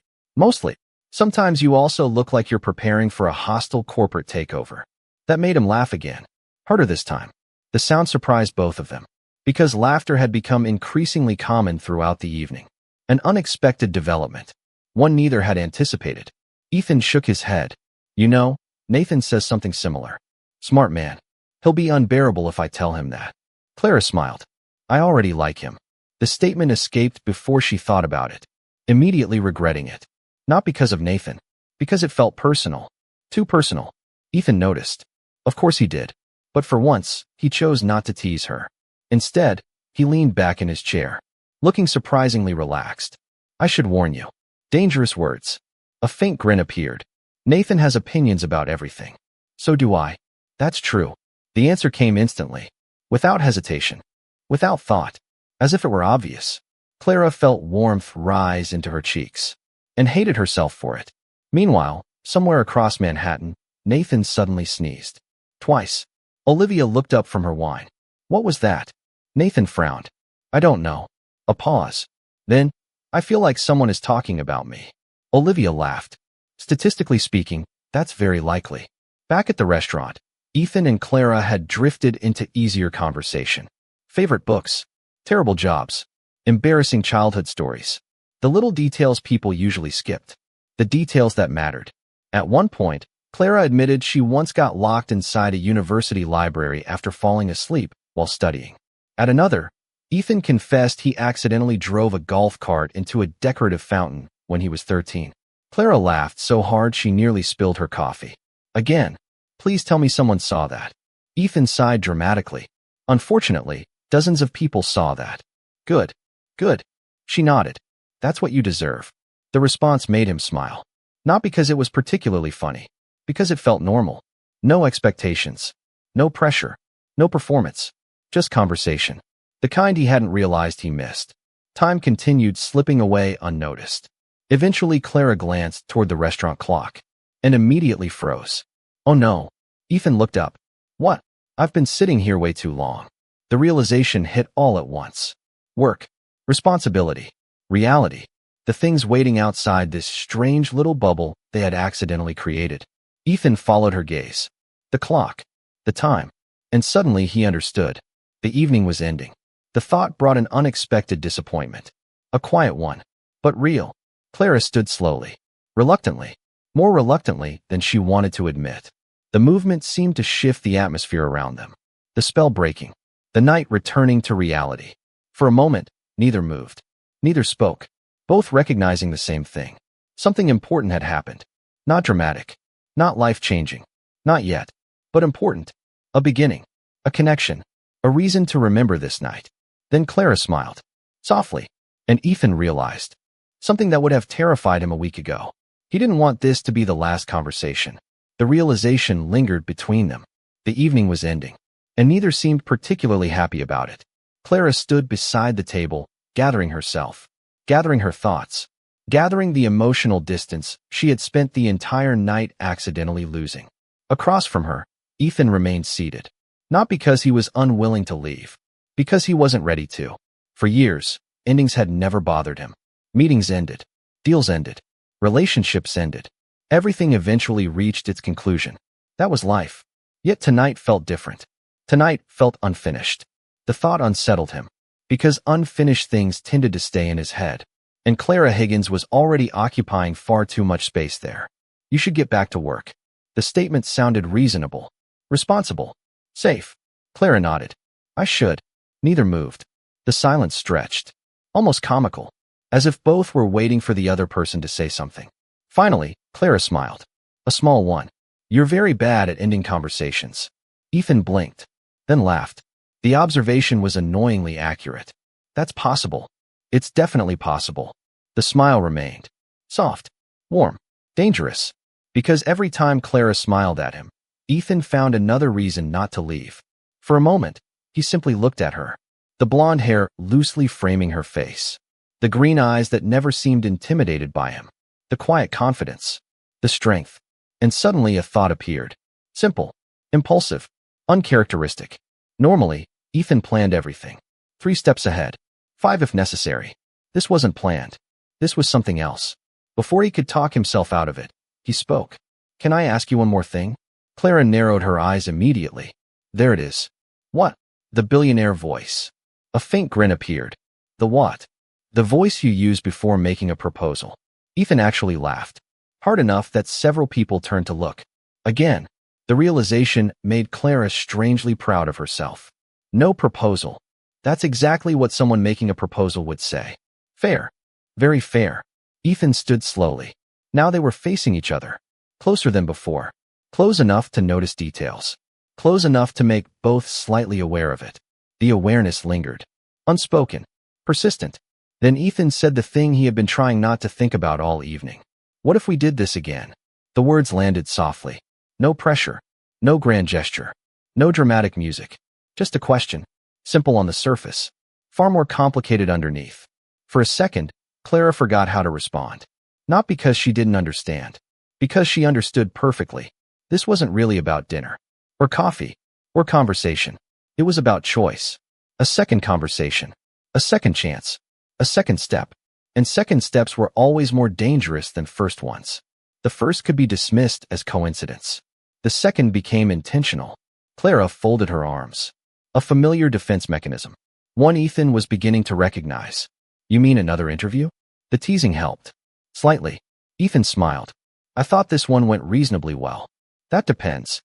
Sometimes you also look like you're preparing for a hostile corporate takeover." That made him laugh again. Harder this time. The sound surprised both of them. Because laughter had become increasingly common throughout the evening. An unexpected development. One neither had anticipated. Ethan shook his head. "You know, Nathan says something similar. Smart man. He'll be unbearable if I tell him that." Clara smiled. "I already like him." The statement escaped before she thought about it, immediately regretting it. Not because of Nathan, because it felt personal. Too personal. Ethan noticed. Of course he did. But for once, he chose not to tease her. Instead, he leaned back in his chair, looking surprisingly relaxed. "I should warn you." Dangerous words. A faint grin appeared. "Nathan has opinions about everything. So do I." "That's true." The answer came instantly, without hesitation, without thought, as if it were obvious. Clara felt warmth rise into her cheeks, and hated herself for it. Meanwhile, somewhere across Manhattan, Nathan suddenly sneezed. Twice. Olivia looked up from her wine. "What was that?" Nathan frowned. "I don't know." A pause. Then, "I feel like someone is talking about me." Olivia laughed. "Statistically speaking, that's very likely." Back at the restaurant, Ethan and Clara had drifted into easier conversation. Favorite books, terrible jobs, embarrassing childhood stories. The little details people usually skipped. The details that mattered. At one point, Clara admitted she once got locked inside a university library after falling asleep while studying. At another, Ethan confessed he accidentally drove a golf cart into a decorative fountain when he was 13. Clara laughed so hard she nearly spilled her coffee. "Again, please tell me someone saw that." Ethan sighed dramatically. "Unfortunately, dozens of people saw that." Good. She nodded. "That's what you deserve." The response made him smile. Not because it was particularly funny, because it felt normal. No expectations, no pressure, no performance, just conversation. The kind he hadn't realized he missed. Time continued slipping away unnoticed. Eventually, Clara glanced toward the restaurant clock and immediately froze. "Oh no." Ethan looked up. "What?" "I've been sitting here way too long." The realization hit all at once. Work, responsibility, reality, the things waiting outside this strange little bubble they had accidentally created. Ethan followed her gaze. The clock, the time, and suddenly he understood. The evening was ending. The thought brought an unexpected disappointment. A quiet one, but real. Clara stood slowly, reluctantly, more reluctantly than she wanted to admit. The movement seemed to shift the atmosphere around them. The spell breaking, the night returning to reality. For a moment, neither moved. Neither spoke, both recognizing the same thing. Something important had happened. Not dramatic, not life-changing, not yet, but important. A beginning, a connection, a reason to remember this night. Then Clara smiled, softly, and Ethan realized something that would have terrified him a week ago. He didn't want this to be the last conversation. The realization lingered between them. The evening was ending, and neither seemed particularly happy about it. Clara stood beside the table, gathering herself, gathering her thoughts, gathering the emotional distance she had spent the entire night accidentally losing. Across from her, Ethan remained seated, not because he was unwilling to leave, because he wasn't ready to. For years, endings had never bothered him. Meetings ended, deals ended, relationships ended. Everything eventually reached its conclusion. That was life. Yet tonight felt different. Tonight felt unfinished. The thought unsettled him, because unfinished things tended to stay in his head. And Clara Higgins was already occupying far too much space there. You should get back to work. The statement sounded reasonable, responsible, safe. Clara nodded. I should. Neither moved. The silence stretched, almost comical, as if both were waiting for the other person to say something. Finally, Clara smiled. A small one. You're very bad at ending conversations. Ethan blinked, then laughed. The observation was annoyingly accurate. That's possible. It's definitely possible. The smile remained. Soft, warm, dangerous. Because every time Clara smiled at him, Ethan found another reason not to leave. For a moment, he simply looked at her. The blonde hair loosely framing her face. The green eyes that never seemed intimidated by him. The quiet confidence. The strength. And suddenly a thought appeared. Simple, impulsive, uncharacteristic. Normally, Ethan planned everything. 3 steps ahead. 5 if necessary. This wasn't planned. This was something else. Before he could talk himself out of it, he spoke. Can I ask you one more thing? Clara narrowed her eyes immediately. There it is. What? The billionaire voice. A faint grin appeared. The what? The voice you use before making a proposal. Ethan actually laughed. Hard enough that several people turned to look. Again, the realization made Clara strangely proud of herself. No proposal. That's exactly what someone making a proposal would say. Fair. Very fair. Ethan stood slowly. Now they were facing each other. Closer than before. Close enough to notice details. Close enough to make both slightly aware of it. The awareness lingered. Unspoken. Persistent. Then Ethan said the thing he had been trying not to think about all evening. What if we did this again? The words landed softly. No pressure. No grand gesture. No dramatic music. Just a question. Simple on the surface. Far more complicated underneath. For a second, Clara forgot how to respond. Not because she didn't understand. Because she understood perfectly. This wasn't really about dinner. Or coffee. Or conversation. It was about choice. A second conversation. A second chance. A second step. And second steps were always more dangerous than first ones. The first could be dismissed as coincidence. The second became intentional. Clara folded her arms. A familiar defense mechanism. One Ethan was beginning to recognize. You mean another interview? The teasing helped. Slightly. Ethan smiled. I thought this one went reasonably well. That depends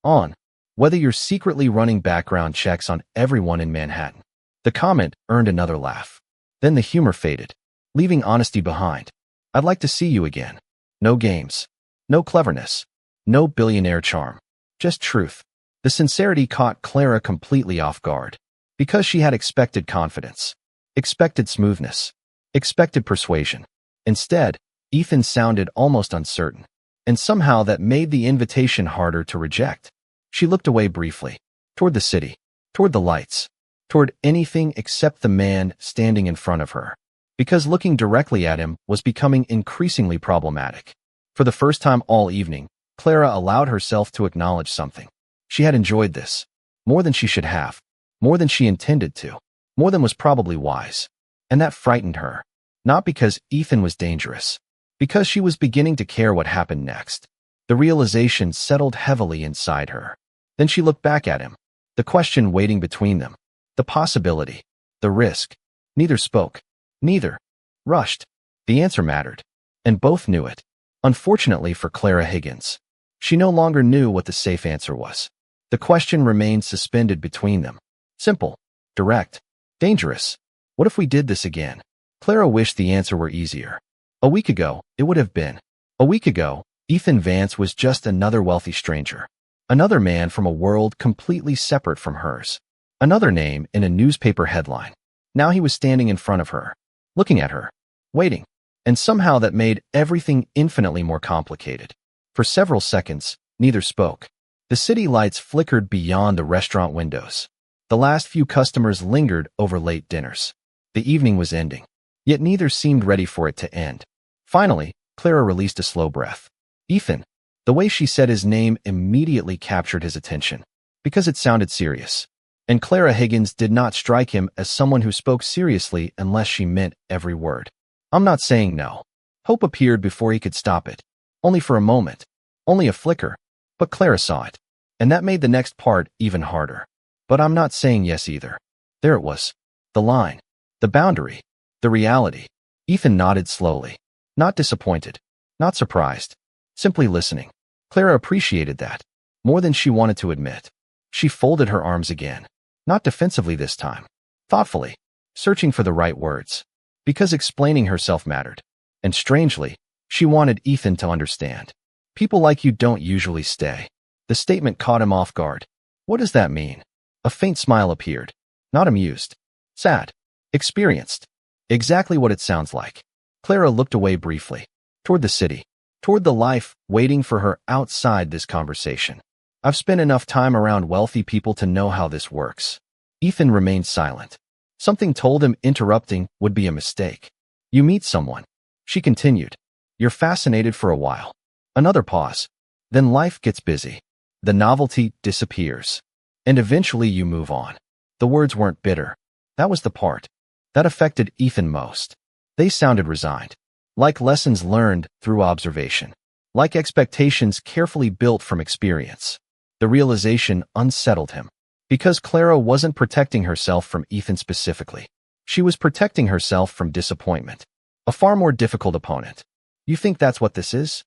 on whether you're secretly running background checks on everyone in Manhattan. The comment earned another laugh. Then the humor faded, leaving honesty behind. I'd like to see you again. No games. No cleverness. No billionaire charm. Just truth. The sincerity caught Clara completely off guard. Because she had expected confidence. Expected smoothness. Expected persuasion. Instead, Ethan sounded almost uncertain. And somehow that made the invitation harder to reject. She looked away briefly. Toward the city. Toward the lights. Toward anything except the man standing in front of her. Because looking directly at him was becoming increasingly problematic. For the first time all evening, Clara allowed herself to acknowledge something. She had enjoyed this. More than she should have. More than she intended to. More than was probably wise. And that frightened her. Not because Ethan was dangerous. Because she was beginning to care what happened next. The realization settled heavily inside her. Then she looked back at him. The question waiting between them. The possibility. The risk. Neither spoke. Neither rushed. The answer mattered. And both knew it. Unfortunately for Clara Higgins. She no longer knew what the safe answer was. The question remained suspended between them. Simple. Direct. Dangerous. What if we did this again? Clara wished the answer were easier. A week ago, it would have been. A week ago, Ethan Vance was just another wealthy stranger. Another man from a world completely separate from hers. Another name in a newspaper headline. Now he was standing in front of her, looking at her, waiting. And somehow that made everything infinitely more complicated. For several seconds, neither spoke. The city lights flickered beyond the restaurant windows. The last few customers lingered over late dinners. The evening was ending, yet neither seemed ready for it to end. Finally, Clara released a slow breath. Ethan. The way she said his name immediately captured his attention, because it sounded serious. And Clara Higgins did not strike him as someone who spoke seriously unless she meant every word. I'm not saying no. Hope appeared before he could stop it. Only for a moment. Only a flicker. But Clara saw it. And that made the next part even harder. But I'm not saying yes either. There it was. The line. The boundary. The reality. Ethan nodded slowly. Not disappointed. Not surprised. Simply listening. Clara appreciated that. More than she wanted to admit. She folded her arms again. Not defensively this time. Thoughtfully. Searching for the right words. Because explaining herself mattered. And strangely, she wanted Ethan to understand. People like you don't usually stay. The statement caught him off guard. What does that mean? A faint smile appeared. Not amused. Sad. Experienced. Exactly what it sounds like. Clara looked away briefly. Toward the city. Toward the life waiting for her outside this conversation. I've spent enough time around wealthy people to know how this works. Ethan remained silent. Something told him interrupting would be a mistake. You meet someone. She continued. You're fascinated for a while. Another pause. Then life gets busy. The novelty disappears. And eventually you move on. The words weren't bitter. That was the part that affected Ethan most. They sounded resigned. Like lessons learned through observation. Like expectations carefully built from experience. The realization unsettled him. Because Clara wasn't protecting herself from Ethan specifically. She was protecting herself from disappointment. A far more difficult opponent. You think that's what this is?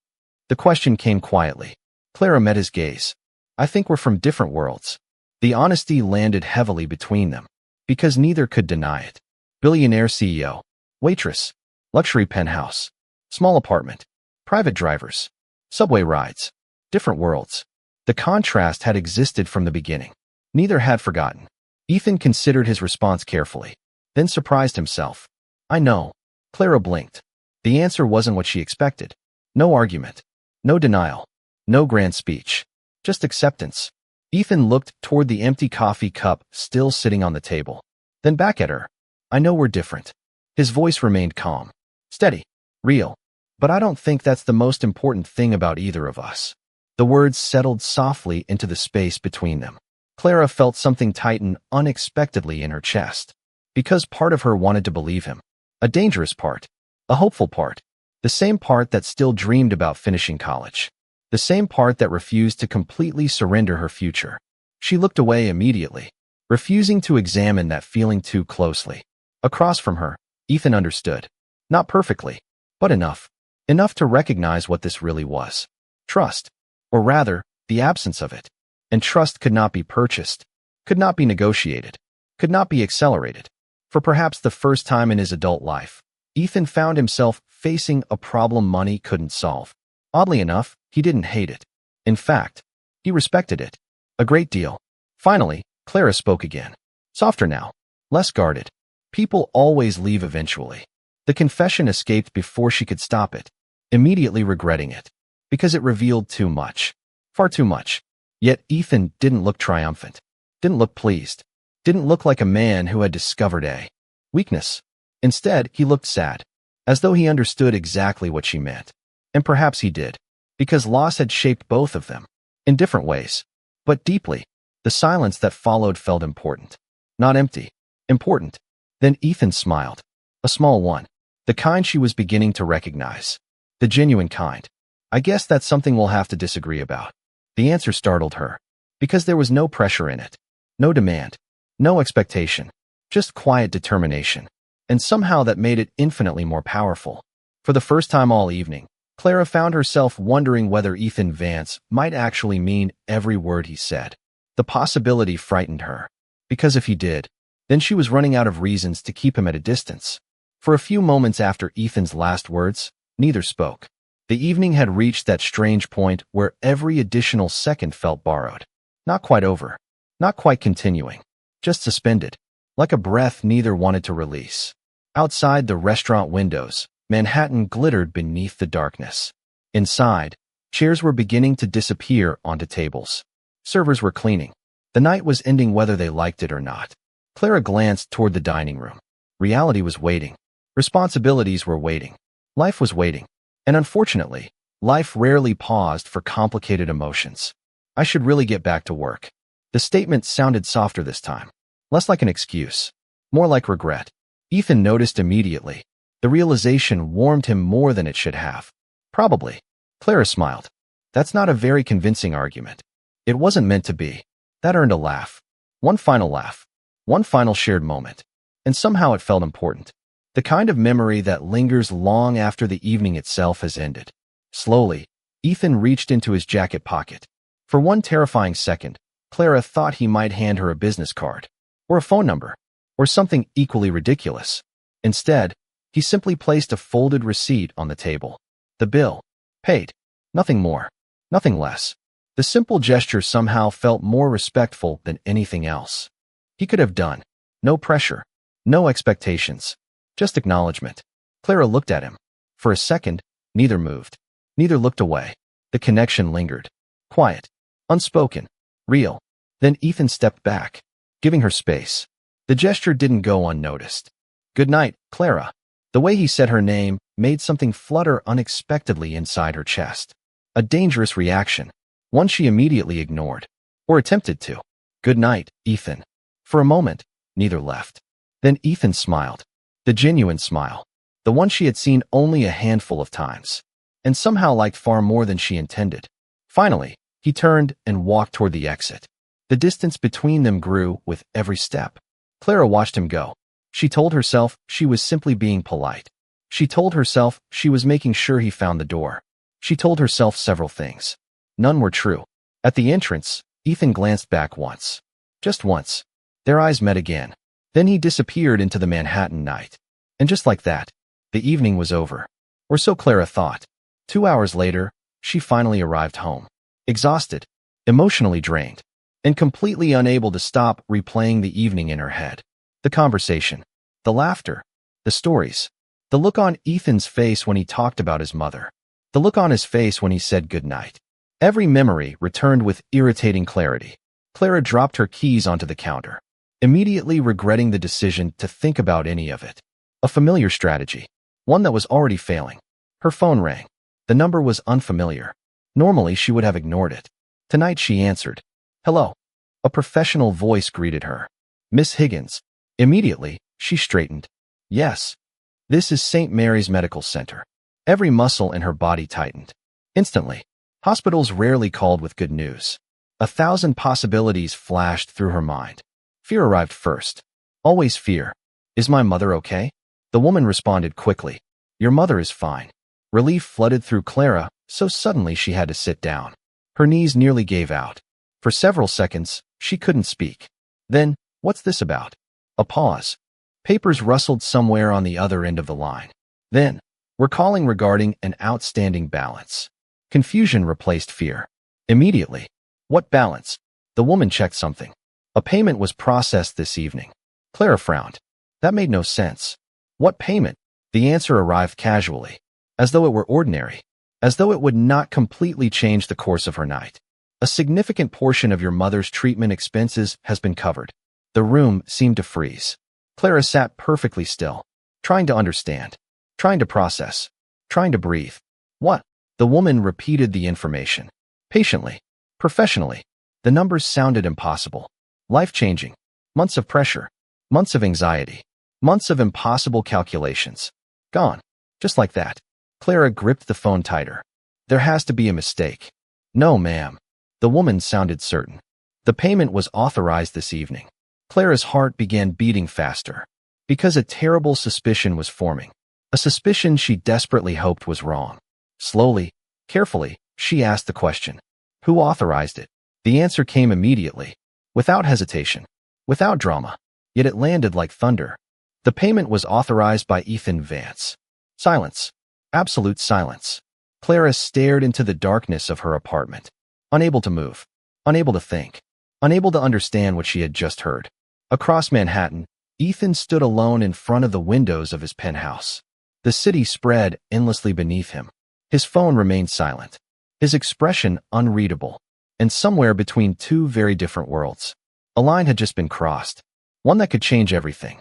The question came quietly. Clara met his gaze. I think we're from different worlds. The honesty landed heavily between them. Because neither could deny it. Billionaire CEO. Waitress. Luxury penthouse. Small apartment. Private drivers. Subway rides. Different worlds. The contrast had existed from the beginning. Neither had forgotten. Ethan considered his response carefully, then surprised himself. I know. Clara blinked. The answer wasn't what she expected. No argument. No denial. No grand speech. Just acceptance. Ethan looked toward the empty coffee cup still sitting on the table. Then back at her. I know we're different. His voice remained calm. Steady. Real. But I don't think that's the most important thing about either of us. The words settled softly into the space between them. Clara felt something tighten unexpectedly in her chest. Because part of her wanted to believe him. A dangerous part. A hopeful part. The same part that still dreamed about finishing college. The same part that refused to completely surrender her future. She looked away immediately, refusing to examine that feeling too closely. Across from her, Ethan understood. Not perfectly, but enough. Enough to recognize what this really was. Trust. Or rather, the absence of it. And trust could not be purchased, could not be negotiated, could not be accelerated. For perhaps the first time in his adult life, Ethan found himself facing a problem money couldn't solve. Oddly enough, he didn't hate it. In fact, he respected it. A great deal. Finally, Clara spoke again. Softer now. Less guarded. People always leave eventually. The confession escaped before she could stop it, immediately regretting it. Because it revealed too much. Far too much. Yet Ethan didn't look triumphant. Didn't look pleased. Didn't look like a man who had discovered a weakness. Instead, he looked sad. As though he understood exactly what she meant. And perhaps he did. Because loss had shaped both of them. In different ways. But deeply. The silence that followed felt important. Not empty. Important. Then Ethan smiled. A small one. The kind she was beginning to recognize. The genuine kind. I guess that's something we'll have to disagree about. The answer startled her. Because there was no pressure in it. No demand. No expectation. Just quiet determination. And somehow that made it infinitely more powerful. For the first time all evening, Clara found herself wondering whether Ethan Vance might actually mean every word he said. The possibility frightened her. Because if he did, then she was running out of reasons to keep him at a distance. For a few moments after Ethan's last words, neither spoke. The evening had reached that strange point where every additional second felt borrowed. Not quite over. Not quite continuing. Just suspended. like a breath neither wanted to release. Outside the restaurant windows, Manhattan glittered beneath the darkness. Inside, chairs were beginning to disappear onto tables. Servers were cleaning. The night was ending whether they liked it or not. Clara glanced toward the dining room. Reality was waiting. Responsibilities were waiting. Life was waiting. And unfortunately, life rarely paused for complicated emotions. I should really get back to work. The statement sounded softer this time. Less like an excuse. More like regret. Ethan noticed immediately. The realization warmed him more than it should have. Probably. Clara smiled. That's not a very convincing argument. It wasn't meant to be. That earned a laugh. One final laugh. One final shared moment. And somehow it felt important. The kind of memory that lingers long after the evening itself has ended. Slowly, Ethan reached into his jacket pocket. For one terrifying second, Clara thought he might hand her a business card, or a phone number, or something equally ridiculous. Instead, he simply placed a folded receipt on the table. The bill. Paid. Nothing more. Nothing less. The simple gesture somehow felt more respectful than anything else. He could have done. No pressure. No expectations. Just acknowledgement. Clara looked at him. For a second, neither moved. Neither looked away. The connection lingered. Quiet. Unspoken. Real. Then Ethan stepped back, giving her space. The gesture didn't go unnoticed. Good night, Clara. The way he said her name made something flutter unexpectedly inside her chest. A dangerous reaction. One she immediately ignored. Or attempted to. Good night, Ethan. For a moment, neither left. Then Ethan smiled. The genuine smile. The one she had seen only a handful of times. And somehow liked far more than she intended. Finally, he turned and walked toward the exit. The distance between them grew with every step. Clara watched him go. She told herself she was simply being polite. She told herself she was making sure he found the door. She told herself several things. None were true. At the entrance, Ethan glanced back once. Just once. Their eyes met again. Then he disappeared into the Manhattan night. And just like that, the evening was over. Or so Clara thought. 2 hours later, she finally arrived home. Exhausted, emotionally drained, and completely unable to stop replaying the evening in her head. The conversation, the laughter, the stories, the look on Ethan's face when he talked about his mother, the look on his face when he said goodnight. Every memory returned with irritating clarity. Clara dropped her keys onto the counter, immediately regretting the decision to think about any of it. A familiar strategy, one that was already failing. Her phone rang. The number was unfamiliar. Normally, she would have ignored it. Tonight, she answered. Hello. A professional voice greeted her. Miss Higgins. Immediately, she straightened. Yes. This is St. Mary's Medical Center. Every muscle in her body tightened. Instantly. Hospitals rarely called with good news. 1,000 possibilities flashed through her mind. Fear arrived first. Always fear. Is my mother okay? The woman responded quickly. Your mother is fine. Relief flooded through Clara, so suddenly she had to sit down. Her knees nearly gave out. For several seconds, she couldn't speak. Then, what's this about? A pause. Papers rustled somewhere on the other end of the line. Then, we're calling regarding an outstanding balance. Confusion replaced fear. Immediately. What balance? The woman checked something. A payment was processed this evening. Clara frowned. That made no sense. What payment? The answer arrived casually. As though it were ordinary. As though it would not completely change the course of her night. A significant portion of your mother's treatment expenses has been covered. The room seemed to freeze. Clara sat perfectly still, trying to understand, trying to process, trying to breathe. What? The woman repeated the information. Patiently, professionally. The numbers sounded impossible. Life-changing. Months of pressure. Months of anxiety. Months of impossible calculations. Gone. Just like that. Clara gripped the phone tighter. There has to be a mistake. No, ma'am. The woman sounded certain. The payment was authorized this evening. Clara's heart began beating faster. Because a terrible suspicion was forming. A suspicion she desperately hoped was wrong. Slowly, carefully, she asked the question. Who authorized it? The answer came immediately. Without hesitation. Without drama. Yet it landed like thunder. The payment was authorized by Ethan Vance. Silence. Absolute silence. Clara stared into the darkness of her apartment. Unable to move. Unable to think. Unable to understand what she had just heard. Across Manhattan, Ethan stood alone in front of the windows of his penthouse. The city spread endlessly beneath him. His phone remained silent, his expression unreadable, and somewhere between two very different worlds, a line had just been crossed, one that could change everything.